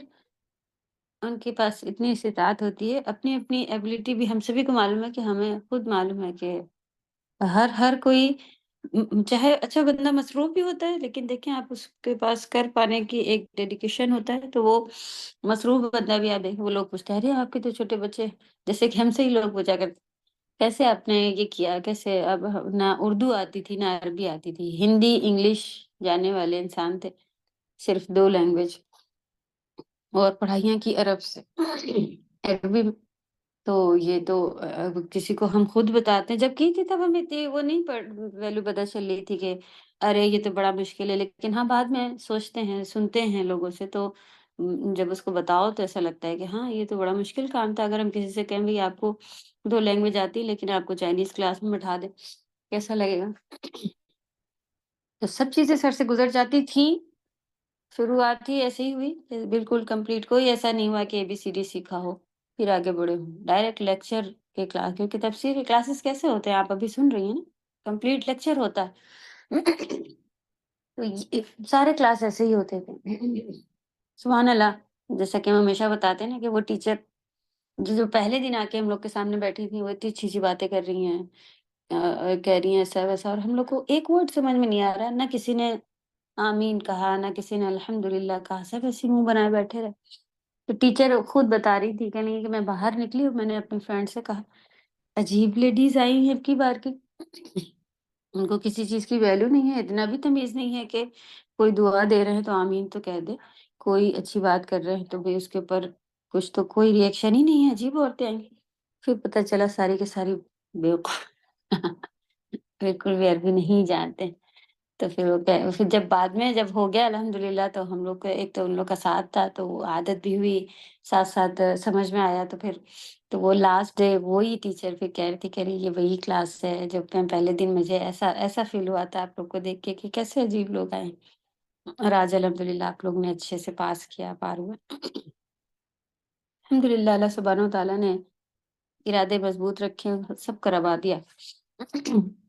ان کے پاس اتنی استطاعت ہوتی ہے. اپنی اپنی ایبلٹی بھی ہم سبھی کو معلوم ہے، کہ ہمیں خود معلوم ہے کہ ہر کوئی چاہے اچھا بندہ مصروف بھی ہوتا ہے، لیکن دیکھیں آپ اس کے پاس کر پانے کی ایک ڈیڈیکیشن ہوتا ہے، تو وہ مصروف بندہ بھی آپ دیکھیں، وہ لوگ پوچھتے ہیں ارے آپ کے تو چھوٹے بچے، جیسے کہ ہم سے ہی لوگ پوچھا کرتے کیسے آپ نے یہ کیا، کیسے. اب نہ اردو آتی تھی نہ عربی آتی تھی، ہندی انگلش جانے والے انسان تھے، صرف 2 لینگویج، اور پڑھائیاں کی عرب سے عربی میں. تو یہ تو کسی کو ہم خود بتاتے ہیں، جب کی تھی تب ہمیں وہ نہیں ویلو پتہ چل رہی تھی کہ ارے یہ تو بڑا مشکل ہے. لیکن ہاں بعد میں سوچتے ہیں، سنتے ہیں لوگوں سے، تو جب اس کو بتاؤ تو ایسا لگتا ہے کہ ہاں یہ تو بڑا مشکل کام تھا. اگر ہم کسی سے کہیں بھی آپ کو 2 لینگویج آتی لیکن آپ کو چائنیز کلاس میں بٹھا دے، کیسا لگے گا؟ تو سب چیزیں سر سے گزر جاتی تھیں. شروعات ہی ایسے ہی ہوئی کہ بالکل کمپلیٹ، کوئی ایسا نہیں ہوا کہ ABCD سیکھا ہو پھر آگے بڑھے ہوں. ڈائریکٹ لیکچر کے کلاس، کیونکہ تفسیر کے کلاسز کیسے ہوتے ہیں آپ ابھی سن رہی ہیں نا، کمپلیٹ لیکچر ہوتا ہے. تو سارے کلاس ایسے ہی ہوتے تھے. سبحان اللہ. جیسا کہ ہم ہمیشہ بتاتے ہیں نا کہ وہ ٹیچر جو پہلے دن آ کے ہم لوگ کے سامنے بیٹھی تھی، وہ اتنی اچھی اچھی باتیں کر رہی ہیں، کہہ رہی ہیں ایسا ویسا، اور ہم لوگ کو ایک ورڈ سمجھ میں نہیں آ رہا. نہ کسی نے آمین کہا، نہ کسی نے الحمدللہ کہا، سب ایسے منہ بنائے بیٹھے رہے. تو ٹیچر خود بتا رہی تھی، کہنے کہ میں باہر نکلی اور میں نے اپنی فرینڈ سے کہا عجیب لیڈیز آئی ہیں اب کی بار کی، ان کو کسی چیز کی ویلیو نہیں ہے، اتنا بھی تمیز نہیں ہے کہ کوئی دعا دے رہے ہیں تو آمین تو کہہ دے، کوئی اچھی بات کر رہے ہیں تو بھی اس کے اوپر کچھ تو کوئی ریئیکشن ہی نہیں ہے. عجیب عورتیں آئیں گی. پھر پتہ چلا ساری کے ساری بیوقوف بالکل بھی عربی نہیں جانتے. تو پھر جب بعد میں جب ہو گیا الحمدللہ، تو ہم لوگ کو ایک تو ان لوگ کا ساتھ تھا، تو وہ عادت بھی ہوئی، ساتھ ساتھ سمجھ میں آیا. تو پھر تو وہ لاسٹ ڈے وہی ٹیچر پھر کہہ رہی تھی، کہہ رہی یہ وہی کلاس ہے جب میں پہلے دن مجھے ایسا فیل ہوا تھا آپ لوگ کو دیکھ کے کہ کیسے عجیب لوگ آئے. اور آج الحمدللہ آپ لوگ نے اچھے سے پاس کیا، پار ہوئے. الحمدللہ اللہ سبحانہ و تعالیٰ نے ارادے مضبوط رکھے، سب کروا دیا.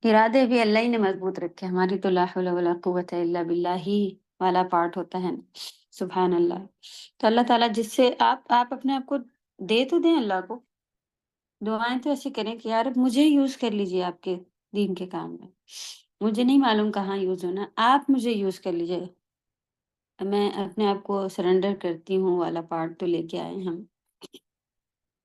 ارادے بھی اللہ ہی نے مضبوط رکھے، ہماری تو لا حول ولا قوت الا باللہ ہی والا پارٹ ہوتا ہے. سبحان اللہ. تو اللہ تعالیٰ جس سے آپ اپنے آپ کو دے تو دیں اللہ کو، دعائیں تو ایسی کریں کہ یار مجھے یوز کر لیجیے آپ کے دین کے کام میں، مجھے نہیں معلوم کہاں یوز ہونا، آپ مجھے یوز کر لیجیے. میں اپنے آپ کو سرنڈر کرتی ہوں والا پارٹ تو لے کے آئے ہم.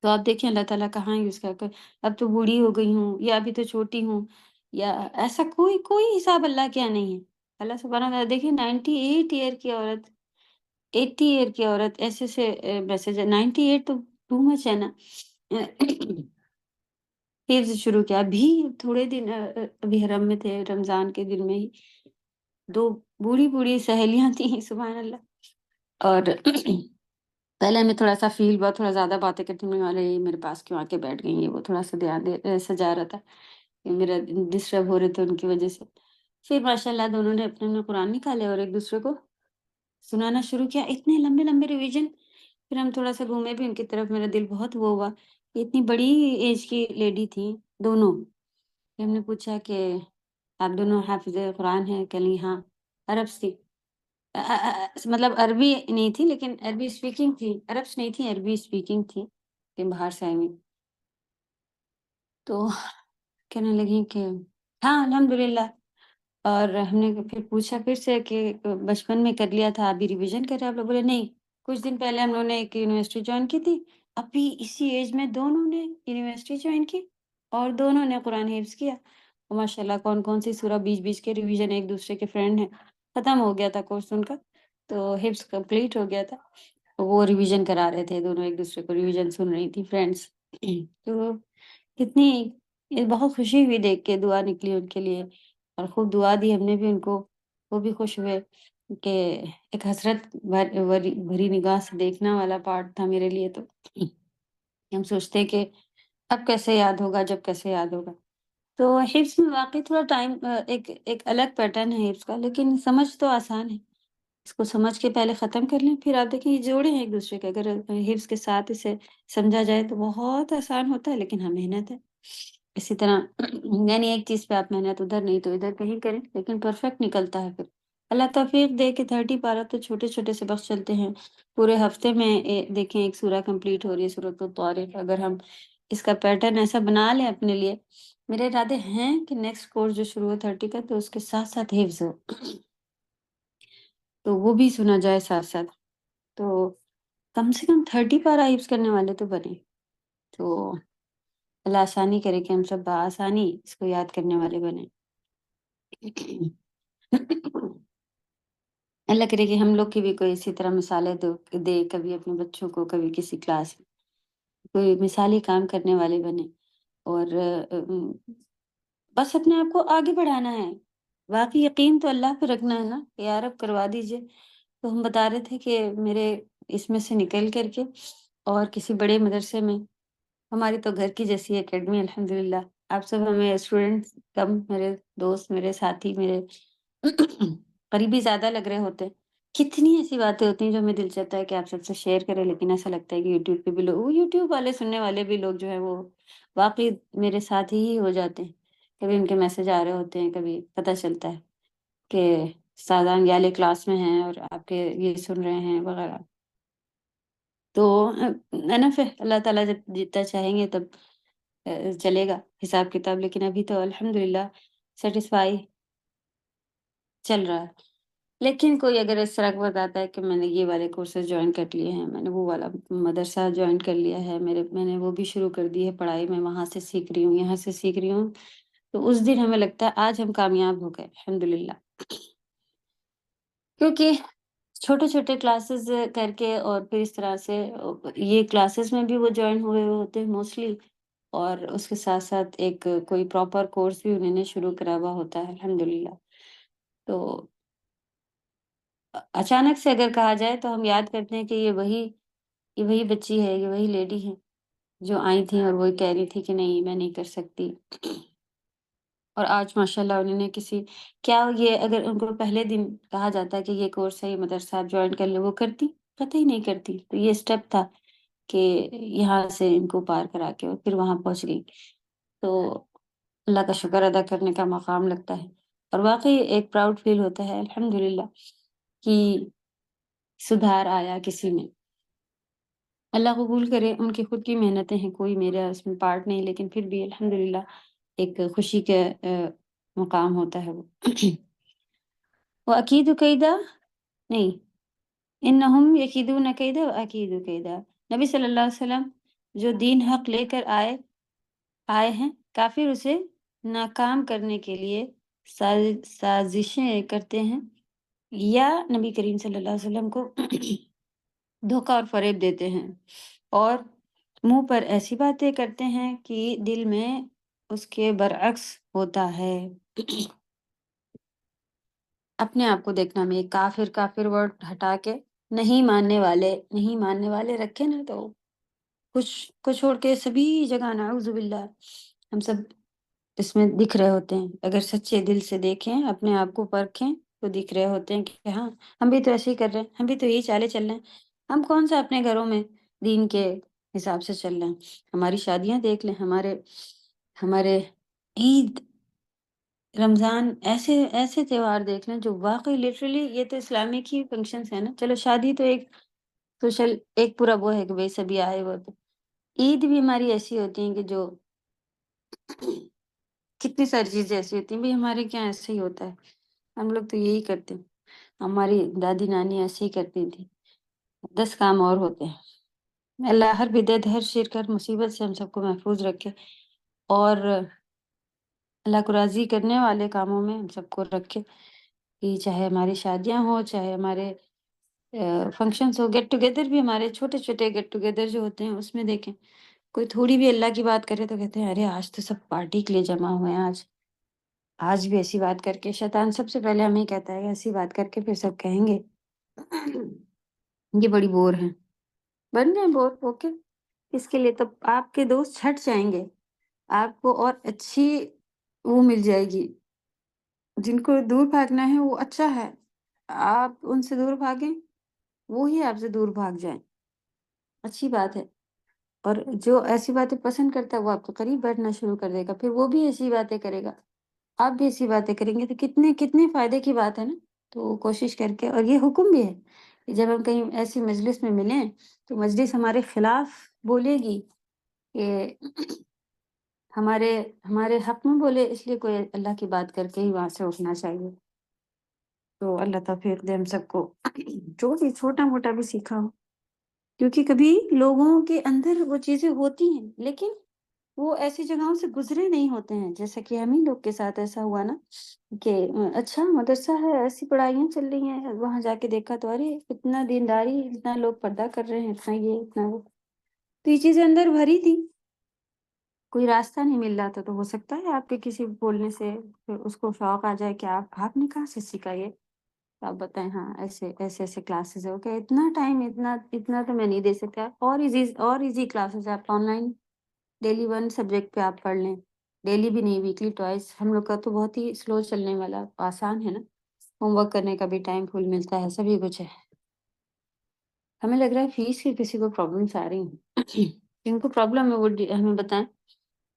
تو آپ دیکھیں اللہ تعالیٰ کہاں یوز کر اب تو بوڑھی ہو گئی ہوں یا ابھی تو چھوٹی ہوں یا ایسا کوئی کوئی حساب اللہ کیا نہیں ہے. اللہ سبحانہ تعالیٰ دیکھیں 98 ایئر کی عورت 80 ایئر کی عورت ایسے سے میسج ہے 98 تو ٹو مچ ہے نا. پھر سے شروع کیا ابھی تھوڑے دن ابھی حرم میں تھے رمضان کے دن میں ہی 2 بوڑھی بوڑھی سہیلیاں تھیں سبحان اللہ. اور پہلے ہمیں تھوڑا سا فیل ہوا تھوڑا زیادہ باتیں کرنے والے میرے پاس کیوں آ کے بیٹھ گئی ہیں وہ تھوڑا سا دھیان سجا رہا تھا کہ میرا ڈسٹرب ہو رہے تھے ان کی وجہ سے. پھر ماشاء اللہ دونوں نے اپنے قرآن نکالے اور ایک دوسرے کو سنانا شروع کیا اتنے لمبے لمبے ریویژن. پھر ہم تھوڑا سا گھومے بھی ان کی طرف میرا دل بہت وہ ہوا کہ اتنی بڑی ایج کی لیڈی تھی دونوں. پھر ہم نے پوچھا کہ آپ دونوں حافظ قرآن ہیں کہ نہیں؟ ہاں. عرب تھی مطلب عربی نہیں تھی لیکن عربی اسپیکنگ تھی. عربس نہیں تھی عربی اسپیکنگ تھی کہ باہر سے آئی ہوئی. تو کہنے لگی کہ ہاں الحمدللہ. اور ہم نے پھر پوچھا پھر سے کہ بچپن میں کر لیا تھا ابھی ریویژن کر رہے آپ لوگ؟ بولے نہیں کچھ دن پہلے ہم لوگوں نے ایک یونیورسٹی جوائن کی تھی ابھی اسی ایج میں دونوں نے یونیورسٹی جوائن کی اور دونوں نے قرآن حفظ کیا. اور ماشاء اللہ کون کون سی سورہ بیچ بیچ کے ریویژن ایک دوسرے کے فرینڈ ہیں ختم ہو گیا تھا کورس ان کا تو حفظ کمپلیٹ ہو گیا تھا. وہ ریویژن کرا رہے تھے دونوں ایک دوسرے کو ریویژن سن رہی تھی فرینڈس. تو کتنی بہت خوشی ہوئی دیکھ کے دعا نکلی ان کے لیے اور خوب دعا دی ہم نے بھی ان کو. وہ بھی خوش ہوئے کہ ایک حسرت بھری نگاہ سے دیکھنا والا پارٹ تھا میرے لیے. تو ہم سوچتے کہ اب کیسے یاد ہوگا جب کیسے یاد ہوگا. تو حفظ میں واقعی تھوڑا ٹائم ایک الگ پیٹرن ہے حفظ کا لیکن سمجھ تو آسان ہے. اس کو سمجھ کے پہلے ختم کر لیں پھر آپ دیکھیں یہ جوڑے ہیں ایک دوسرے کے. اگر حفظ کے ساتھ اسے سمجھا جائے تو بہت آسان ہوتا ہے لیکن ہاں محنت ہے. اسی طرح یعنی ایک چیز پہ آپ محنت ادھر نہیں تو ادھر کہیں کریں لیکن پرفیکٹ نکلتا ہے. پھر اللہ توفیق دے کہ 30 پارہ تو چھوٹے چھوٹے سے بخش چلتے ہیں پورے ہفتے میں. دیکھیں ایک سورہ کمپلیٹ ہو رہی ہے سورۃ الطارق. اگر ہم اس کا پیٹرن ایسا بنا لیں اپنے لیے. میرے ارادے ہیں کہ نیکسٹ کورس جو شروع ہو 30 کا تو اس کے ساتھ ساتھ حفظ ہو تو وہ بھی سنا جائے ساتھ ساتھ. تو کم سے کم 30 پارہ حفظ کرنے والے تو بنے. تو اللہ آسانی کرے کہ ہم سب بآسانی اس کو یاد کرنے والے بنے. اللہ کرے کہ ہم لوگ کی بھی کوئی اسی طرح مثالیں دے کبھی اپنے بچوں کو کبھی کسی کلاس میں کوئی مثالی کام کرنے والے بنے. اور بس اپنے آپ کو آگے بڑھانا ہے. باقی یقین تو اللہ پہ رکھنا ہے نا کہ یا رب کروا دیجئے. تو ہم بتا رہے تھے کہ میرے اس میں سے نکل کر کے اور کسی بڑے مدرسے میں ہماری تو گھر کی جیسی اکیڈمی الحمدللہ. آپ سب ہمیں اسٹوڈنٹ کم میرے دوست میرے ساتھی میرے قریبی زیادہ لگ رہے ہوتے. کتنی ایسی باتیں ہوتی ہیں جو ہمیں دل چاہتا ہے کہ آپ سب سے شیئر کریں لیکن ایسا لگتا ہے کہ یوٹیوب پہ بھی لوگ یوٹیوب والے سننے والے بھی لوگ جو ہیں وہ واقعی میرے ساتھ ہی ہو جاتے ہیں. کبھی ان کے میسج آ رہے ہوتے ہیں کبھی پتہ چلتا ہے کہ سادان یالے کلاس میں ہیں اور آپ کے یہ سن رہے ہیں وغیرہ. تو انف ہے اللہ تعالیٰ جب جتنا چاہیں گے تب چلے گا حساب کتاب. لیکن ابھی تو الحمدللہ سیٹسفائی چل رہا ہے. لیکن کوئی اگر اس طرح کو بتاتا ہے کہ میں نے یہ والے کورسز جوائن کر لیے ہیں میں نے وہ والا مدرسہ جوائن کر لیا ہے میں نے وہ بھی شروع کر دی ہے پڑھائی میں وہاں سے سیکھ رہی ہوں یہاں سے سیکھ رہی ہوں تو اس دن ہمیں لگتا ہے آج ہم کامیاب ہو گئے الحمدللہ. کیونکہ چھوٹے چھوٹے کلاسز کر کے اور پھر اس طرح سے یہ کلاسز میں بھی وہ جوائن ہوئے ہوتے ہیں موسٹلی اور اس کے ساتھ ساتھ ایک کوئی پراپر کورس بھی انہوں نے شروع کرا ہوا ہوتا ہے الحمدللہ. تو اچانک سے اگر کہا جائے تو ہم یاد کرتے ہیں کہ یہ وہی بچی ہے یہ وہی لیڈی ہے جو آئی تھی اور وہی کہہ رہی تھی کہ نہیں میں نہیں کر سکتی. اور آج ماشاءاللہ انہوں نے کیا یہ اگر ان کو پہلے دن کہا جاتا ہے کہ یہ کورس ہے یہ مدرسہ آپ جوائن کر لو وہ کرتی قطعی نہیں کرتی. تو یہ اسٹیپ تھا کہ یہاں سے ان کو پار کرا کے اور پھر وہاں پہنچ گئی. تو اللہ کا شکر ادا کرنے کا مقام لگتا ہے اور واقعی ایک پراؤڈ فیل ہوتا ہے الحمدللہ کہ سدھار آیا کسی میں. اللہ قبول کرے ان کی خود کی محنتیں ہیں کوئی میرا اس میں پارٹ نہیں لیکن پھر بھی الحمدللہ ایک خوشی کا مقام ہوتا ہے وہ. وہ عقید قیدہ نہیں انہم یکیدون کیدا و اکید کیدا. نبی صلی اللہ علیہ وسلم جو دین حق لے کر آئے ہیں، کافر اسے ناکام کرنے کے لیے سازشیں کرتے ہیں یا نبی کریم صلی اللہ علیہ وسلم کو دھوکہ اور فریب دیتے ہیں، اور منہ پر ایسی باتیں کرتے ہیں کہ دل میں اس کے برعکس ہوتا ہے۔ اپنے آپ کو دیکھنا میں کافر ورڈ ہٹا کے نہیں ماننے والے رکھے نا، تو کچھ کو چھوڑ کے سبھی جگہ نعوذ باللہ ہم سب اس میں دکھ رہے ہوتے ہیں۔ اگر سچے دل سے دیکھیں، اپنے آپ کو پرکھیں، تو دکھ رہے ہوتے ہیں کہ ہاں ہم بھی تو ایسے ہی کر رہے ہیں، ہم بھی تو یہی چالے چل رہے ہیں۔ ہم کون سا اپنے گھروں میں دین کے حساب سے چل رہے ہیں؟ ہماری شادیاں دیکھ لیں، ہمارے عید، رمضان، ایسے تہوار دیکھ لیں جو واقعی لٹرلی یہ تو اسلامک ہی فنکشنز ہیں نا۔ چلو شادی تو ایک سوشل ایک پورا وہ ہے کہ بھائی سبھی آئے وہ، عید بھی ہماری ایسی ہوتی ہیں کہ جو کتنی ساری چیزیں ایسی ہوتی ہیں، بھائی ہمارے کیا ایسے ہی ہوتا ہے، ہم لوگ تو یہی کرتے ہیں، ہماری دادی نانی ایسے ہی کرتی تھی، 10 کام اور ہوتے ہیں۔ اللہ ہر بدعت، ہر شرک، ہر مصیبت سے ہم سب کو محفوظ رکھے، اور اللہ کو راضی کرنے والے کاموں میں ہم سب کو رکھے، کہ چاہے ہماری شادیاں ہوں، چاہے ہمارے فنکشنز ہو، گیٹ ٹوگیدر بھی، ہمارے چھوٹے چھوٹے گیٹ ٹوگیدر جو ہوتے ہیں اس میں دیکھیں، کوئی تھوڑی بھی اللہ کی بات کرے تو کہتے ہیں ارے آج تو سب پارٹی کے لیے جمع ہوئے ہیں، آج بھی ایسی بات کر کے شیطان سب سے پہلے ہمیں کہتا ہے، ایسی بات کر کے پھر سب کہیں گے یہ بڑی بور ہیں، بن جائیں بور، اوکے، اس کے لیے تب آپ کے دوست چھٹ جائیں گے، آپ کو اور اچھی وہ مل جائے گی، جن کو دور بھاگنا ہے وہ اچھا ہے، آپ ان سے دور بھاگیں، وہی آپ سے دور بھاگ جائیں، اچھی بات ہے۔ اور جو ایسی باتیں پسند کرتا ہے وہ آپ کے قریب بیٹھنا شروع کر دے گا، پھر وہ بھی ایسی باتیں کرے گا، آپ بھی ایسی باتیں کریں گے، تو کتنے فائدے کی بات ہے نا۔ تو کوشش کر کے، اور یہ حکم بھی ہے کہ جب ہم کہیں ایسی مجلس میں ملیں تو مجلس ہمارے خلاف بولے گی کہ ہمارے حق میں بولے، اس لیے کوئی اللہ کی بات کر کے ہی وہاں سے اٹھنا چاہیے۔ تو اللہ توفیق دے ہم سب کو، جو بھی چھوٹا موٹا بھی سیکھا ہو، کیونکہ کبھی لوگوں کے اندر وہ چیزیں ہوتی ہیں لیکن وہ ایسی جگہوں سے گزرے نہیں ہوتے ہیں، جیسا کہ ہم ہی لوگ کے ساتھ ایسا ہوا نا کہ اچھا مدرسہ ہے، ایسی پڑھائیاں چل رہی ہیں، وہاں جا کے دیکھا تو ارے اتنا دینداری، اتنا لوگ پردہ کر رہے ہیں، اتنا یہ اتنا وہ، تو یہ چیزیں اندر بھری تھی، کوئی راستہ نہیں مل رہا تھا، تو ہو سکتا ہے آپ کے کسی بولنے سے پھر اس کو شوق آ جائے کہ آپ نے کہاں سے سیکھا یہ، تو آپ بتائیں ہاں ایسے کلاسز ہے، اوکے اتنا ٹائم، اتنا تو میں نہیں دے سکتا، اور ایزی کلاسز آپ آن لائن ڈیلی 1 سبجیکٹ پہ آپ پڑھ لیں، ڈیلی بھی نہیں، ویکلی ٹوائس، ہم لوگ کا تو بہت ہی سلو چلنے والا، آسان ہے نا، ہوم ورک کرنے کا بھی ٹائم فل ملتا ہے، سبھی کچھ ہے۔ ہمیں لگ رہا ہے فیس کی کسی کو پرابلمس آ رہی ہیں جن کو پرابلم ہے وہ ہمیں بتائیں،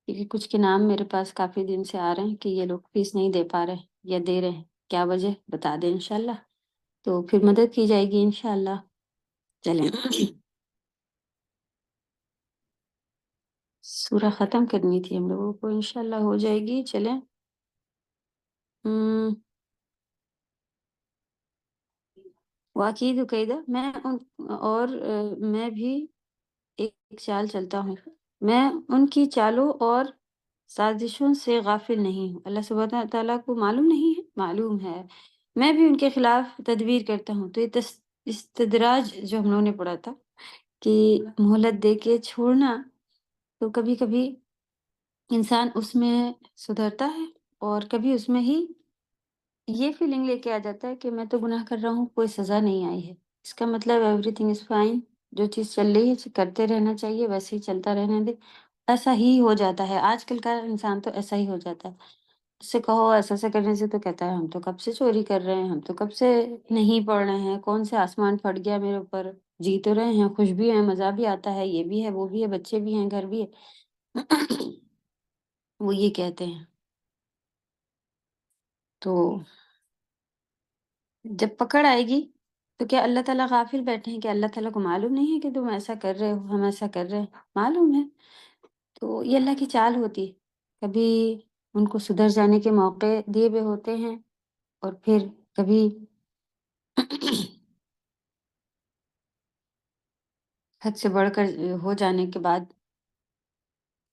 کیونکہ کچھ کے نام میرے پاس کافی دن سے آ رہے ہیں کہ یہ لوگ فیس نہیں دے پا رہے یا دے رہے ہیں، کیا وجہ بتا دیں انشاءاللہ، تو پھر مدد کی جائے گی انشاءاللہ۔ چلیں سورہ ختم کرنی تھی ہم لوگوں کو، انشاءاللہ ہو جائے گی، چلیں واقعی قیدہ میں بھی ایک چال چلتا ہوں، میں ان کی چالوں اور سازشوں سے غافل نہیں ہوں، اللہ سبحانہ تعالیٰ کو معلوم نہیں ہے، معلوم ہے، میں بھی ان کے خلاف تدبیر کرتا ہوں۔ تو یہ استدراج جو ہم لوگوں نے پڑھا تھا کہ مہلت دے کے چھوڑنا، تو کبھی کبھی انسان اس میں سدھرتا ہے اور کبھی اس میں ہی یہ فیلنگ لے کے آ جاتا ہے کہ میں تو گناہ کر رہا ہوں، کوئی سزا نہیں آئی ہے، اس کا مطلب ایوری تھنگ از فائن، جو چیز چل رہی ہے کرتے رہنا چاہیے، ویسے ہی چلتا رہنے دے، ایسا ہی ہو جاتا ہے، آج کل کا انسان تو ایسا ہی ہو جاتا ہے، اس سے کہو ایسا کرنے سے تو کہتا ہے ہم تو کب سے چوری کر رہے ہیں، ہم تو کب سے نہیں پڑھ رہے ہیں، کون سے آسمان پھٹ گیا میرے اوپر، جی تو رہے ہیں، خوش بھی ہیں، مزہ بھی آتا ہے، یہ بھی ہے، وہ بھی ہے، بچے بھی ہیں، گھر بھی ہے وہ یہ کہتے ہیں۔ تو جب پکڑ آئے گی تو کیا اللہ تعالیٰ غافل بیٹھے ہیں؟ کہ اللہ تعالیٰ کو معلوم نہیں ہے کہ تم ایسا کر رہے ہو، ہم ایسا کر رہے ہیں، معلوم ہے۔ تو یہ اللہ کی چال ہوتی ہے، کبھی ان کو سدھر جانے کے موقع دیے ہوئے ہوتے ہیں، اور پھر کبھی حد سے بڑھ کر ہو جانے کے بعد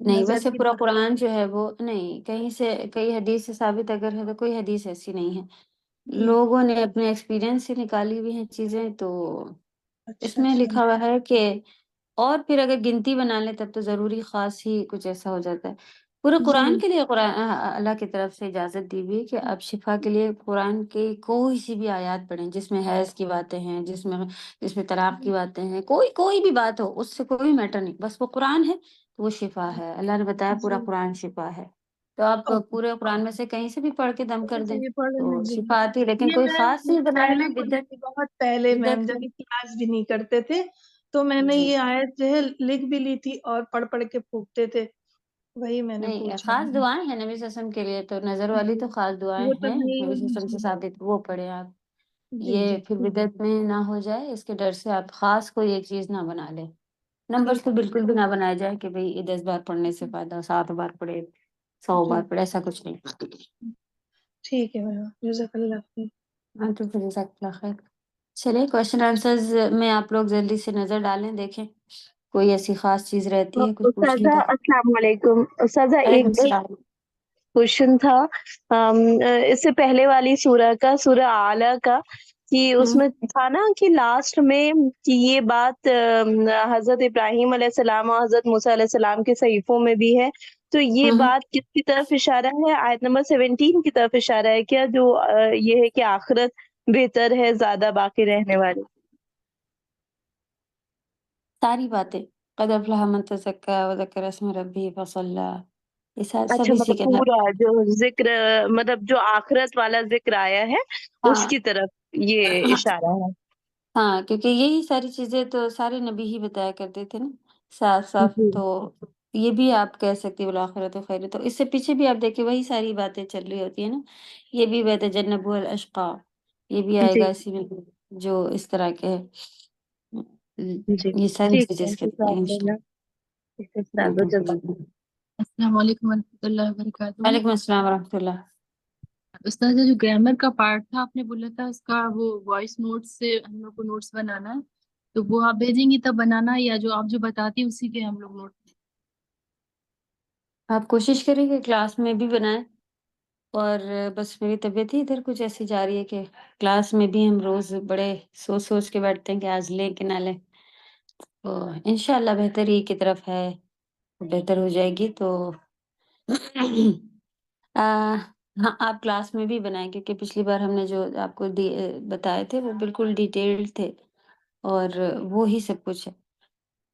نہیں، نظر ویسے کی پورا بات قرآن جو ہے وہ نہیں، کہیں سے کئی حدیث سے ثابت اگر ہے تو کوئی حدیث ایسی نہیں ہے، جی لوگوں نے اپنے ایکسپیرینس سے نکالی ہوئی ہیں چیزیں، تو اس اچھا میں اچھا لکھا ہوا ہے کہ اور پھر اگر گنتی بنا لیں تب تو ضروری خاص ہی کچھ ایسا ہو جاتا ہے۔ پورے جی قرآن کے لیے اللہ کی طرف سے اجازت دی ہوئی ہے کہ آپ شفا کے لیے قرآن کی کوئی سی بھی آیات پڑھیں، جس میں حیض کی باتیں ہیں، جس میں طلاق کی باتیں ہیں، کوئی بھی بات ہو، اس سے کوئی میٹر نہیں، بس وہ قرآن ہے تو وہ شفا ہے۔ اللہ نے بتایا پورا جی قرآن شفا ہے، تو آپ اوکے پورے قرآن میں سے کہیں سے بھی پڑھ کے دم کر دیں جی پڑھ تو لیں جی شفا آتی ہے، لیکن یہ کوئی میم خاص چیز بنانا پہلے نا پڑھی بدعت تھی بہت پہلے میم بدعت جب کلاس بھی نہیں کرتے تھے تو میں نے جی یہ آیت جو ہے لکھ بھی لی تھی اور پڑھ کے پھونکتے تھے وہی میں نے نہیں، پوچھا خاص دعائیں ہیں نبی صلی اللہ علیہ وسلم کے لیے، تو نظر والی جی تو خاص دعائیں وہ تو ہیں نہیں نبی صلی اللہ علیہ وسلم سے جی ثابت، وہ پڑھیں آپ، جی یہ جی پھر بدعت میں نہ ہو جائے اس کے ڈر سے آپ خاص کوئی ایک چیز نہ بنا لیں۔ نمبرز ٹھیک تو بالکل بھی نہ بنایا جائے کہ بھئی یہ 10 بار پڑھنے سے فائدہ، 7 بار پڑھے، 100 جی بار پڑھے، ایسا کچھ نہیں۔ ٹھیک ہے میم جزاک اللہ خیر ہاں تو پھر جزاک اللہ خیر۔ چلیے کوشچن آنسرز میں آپ لوگ جلدی سے نظر ڈالیں، دیکھیں کوئی ایسی خاص چیز رہتی ہے کچھ پوچھنے استاذہ کا۔ السلام علیکم استاذہ وعلیکم ایک السلام۔ کوشچن تھا اس سے پہلے والی سورہ کا سورہ اعلیٰ کا کہ اس میں تھا نا کہ لاسٹ میں کہ یہ بات حضرت ابراہیم علیہ السلام اور حضرت موسیٰ علیہ السلام کے صحیفوں میں بھی ہے، تو یہ بات کس کی طرف اشارہ ہے؟ آیت نمبر 17 کی طرف اشارہ ہے کیا، جو یہ ہے کہ آخرت بہتر ہے زیادہ باقی رہنے والی؟ ساری باتیں قد افلح من تزکا وذکر اسم ربہ فصلی، یہ سب اچھا اسی مطلب کے پورا جو ذکر مطلب جو آخرت والا ذکر آیا ہے اس ہاں کی طرف یہ اشارہ ہے۔ ہاں، کیونکہ یہی ساری چیزیں تو سارے نبی ہی بتایا کرتے تھے نا صاف صاف، جی تو یہ بھی آپ کہہ سکتے والآخرۃ خیر، تو اس سے پیچھے بھی آپ دیکھیں وہی ساری باتیں چل رہی ہوتی ہیں نا، یہ بھی وَيَتَجَنَّبُهَا الْأَشْقَى، یہ بھی آئے جی گا اسی میں جو اس طرح کے جی یہ ساری ٹھیک چیزیں ہے اس کے جزاک اللہ جزاک السلام علیکم ورحمۃ اللہ وبرکاتہ۔ وعلیکم السلام ورحمۃ اللہ۔ استاد جو گرامر کا پارٹ تھا آپ نے بولا تھا اس کا وہ وائس نوٹ سے ہم لوگ کو نوٹس بنانا ہے، تو وہ آپ بھیجیں گی تب بنانا یا جو آپ جو بتاتی ہیں اسی کے ہم لوگ نوٹ؟ آپ کوشش کریں کہ کلاس میں بھی بنائیں، اور بس میری طبیعت ہی ادھر کچھ ایسی جا رہی ہے کہ کلاس میں بھی ہم روز بڑے سوچ کے بیٹھتے ہیں کہ آج لیں کہ نہ لیں، تو انشاءاللہ بہتری کی طرف ہے، بہتر ہو جائے گی تو ہاں آپ کلاس میں بھی بنائیں، کیونکہ پچھلی بار ہم نے جو آپ کو بتائے تھے وہ بالکل ڈیٹیلڈ تھے اور وہی سب کچھ ہے،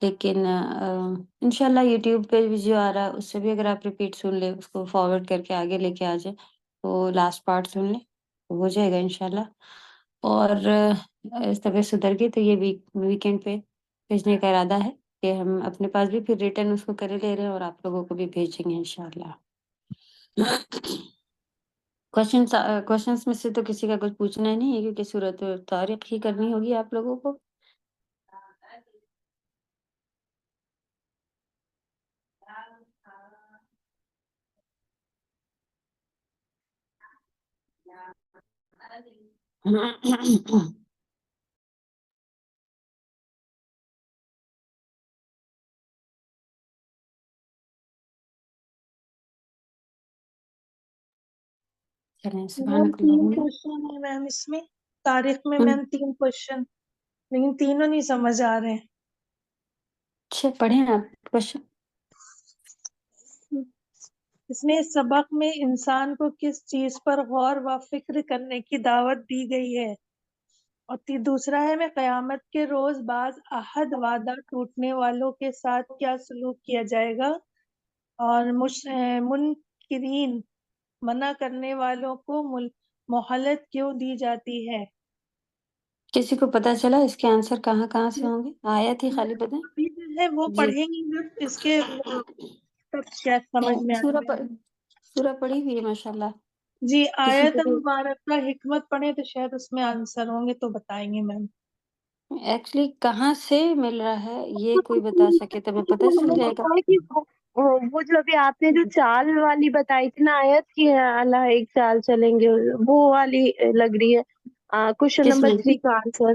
لیکن انشاءاللہ یوٹیوب پہ بھی جو آ رہا ہے اس سے بھی اگر آپ ریپیٹ سن لیں، اس کو فارورڈ کر کے آگے لے کے آ جائیں تو لاسٹ پارٹ سن لیں تو ہو جائے گا انشاءاللہ، اور طبیعت سدھر گئی تو یہ ویکینڈ پہ بھیجنے کا ارادہ ہے کہ ہم اپنے پاس بھی پھر ریٹرن اس کو کرے لے رہے ہیں اور آپ لوگوں کو بھی بھیجیں گے انشاءاللہ۔ کوشچنس میں سے تو کسی کا کچھ پوچھنا ہی نہیں ہے، کیونکہ صورت طارق ہی کرنی ہوگی آپ لوگوں کو۔ چلیں میم سبحانک 3 اللہم۔ کوشچن ہے میم اس میں تاریخ میں ہم، میم 3 کوشچن لیکن تینوں نہیں سمجھ آ رہے اچھا پڑھیں آپ کوشچن۔ ہیں اس میں سبق میں انسان کو کس چیز پر غور و فکر کرنے کی دعوت دی گئی ہے، اور دوسرا ہے میں قیامت کے روز بعض عہد وعدہ ٹوٹنے والوں کے ساتھ کیا سلوک کیا جائے گا، اور منکرین منع کرنے والوں کو مہلت کیوں دی جاتی ہے۔ کسی کو پتہ چلا اس کے آنسر کہاں کہاں سے ہوں گے؟ آیت ہی خالی بتائیں۔ ابھی جو ہے وہ جی پڑھیں گی جب اس کے تب کیا سمجھ میں آئے گا۔ سورہ پڑھی ہوئی ہے ماشاءاللہ، جی کسی آیت کو بھی مبارکہ حکمت پڑھیں تو شاید اس میں آنسر ہوں گے تو بتائیں گے میم۔ ایکچولی کہاں سے مل رہا ہے یہ کوئی بتا سکے تو میں پتہ چل جائے گا۔ وہ جو ابھی آپ نے جو چال والی بتائی تھی نا آیت کی اللہ ایک چال چلیں گے، وہ والی لگ رہی ہے کوشچن کس نمبر میں 3 کا آنسر۔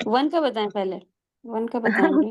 1 کا بتائیں، پہلے 1 کا بتائیں گے۔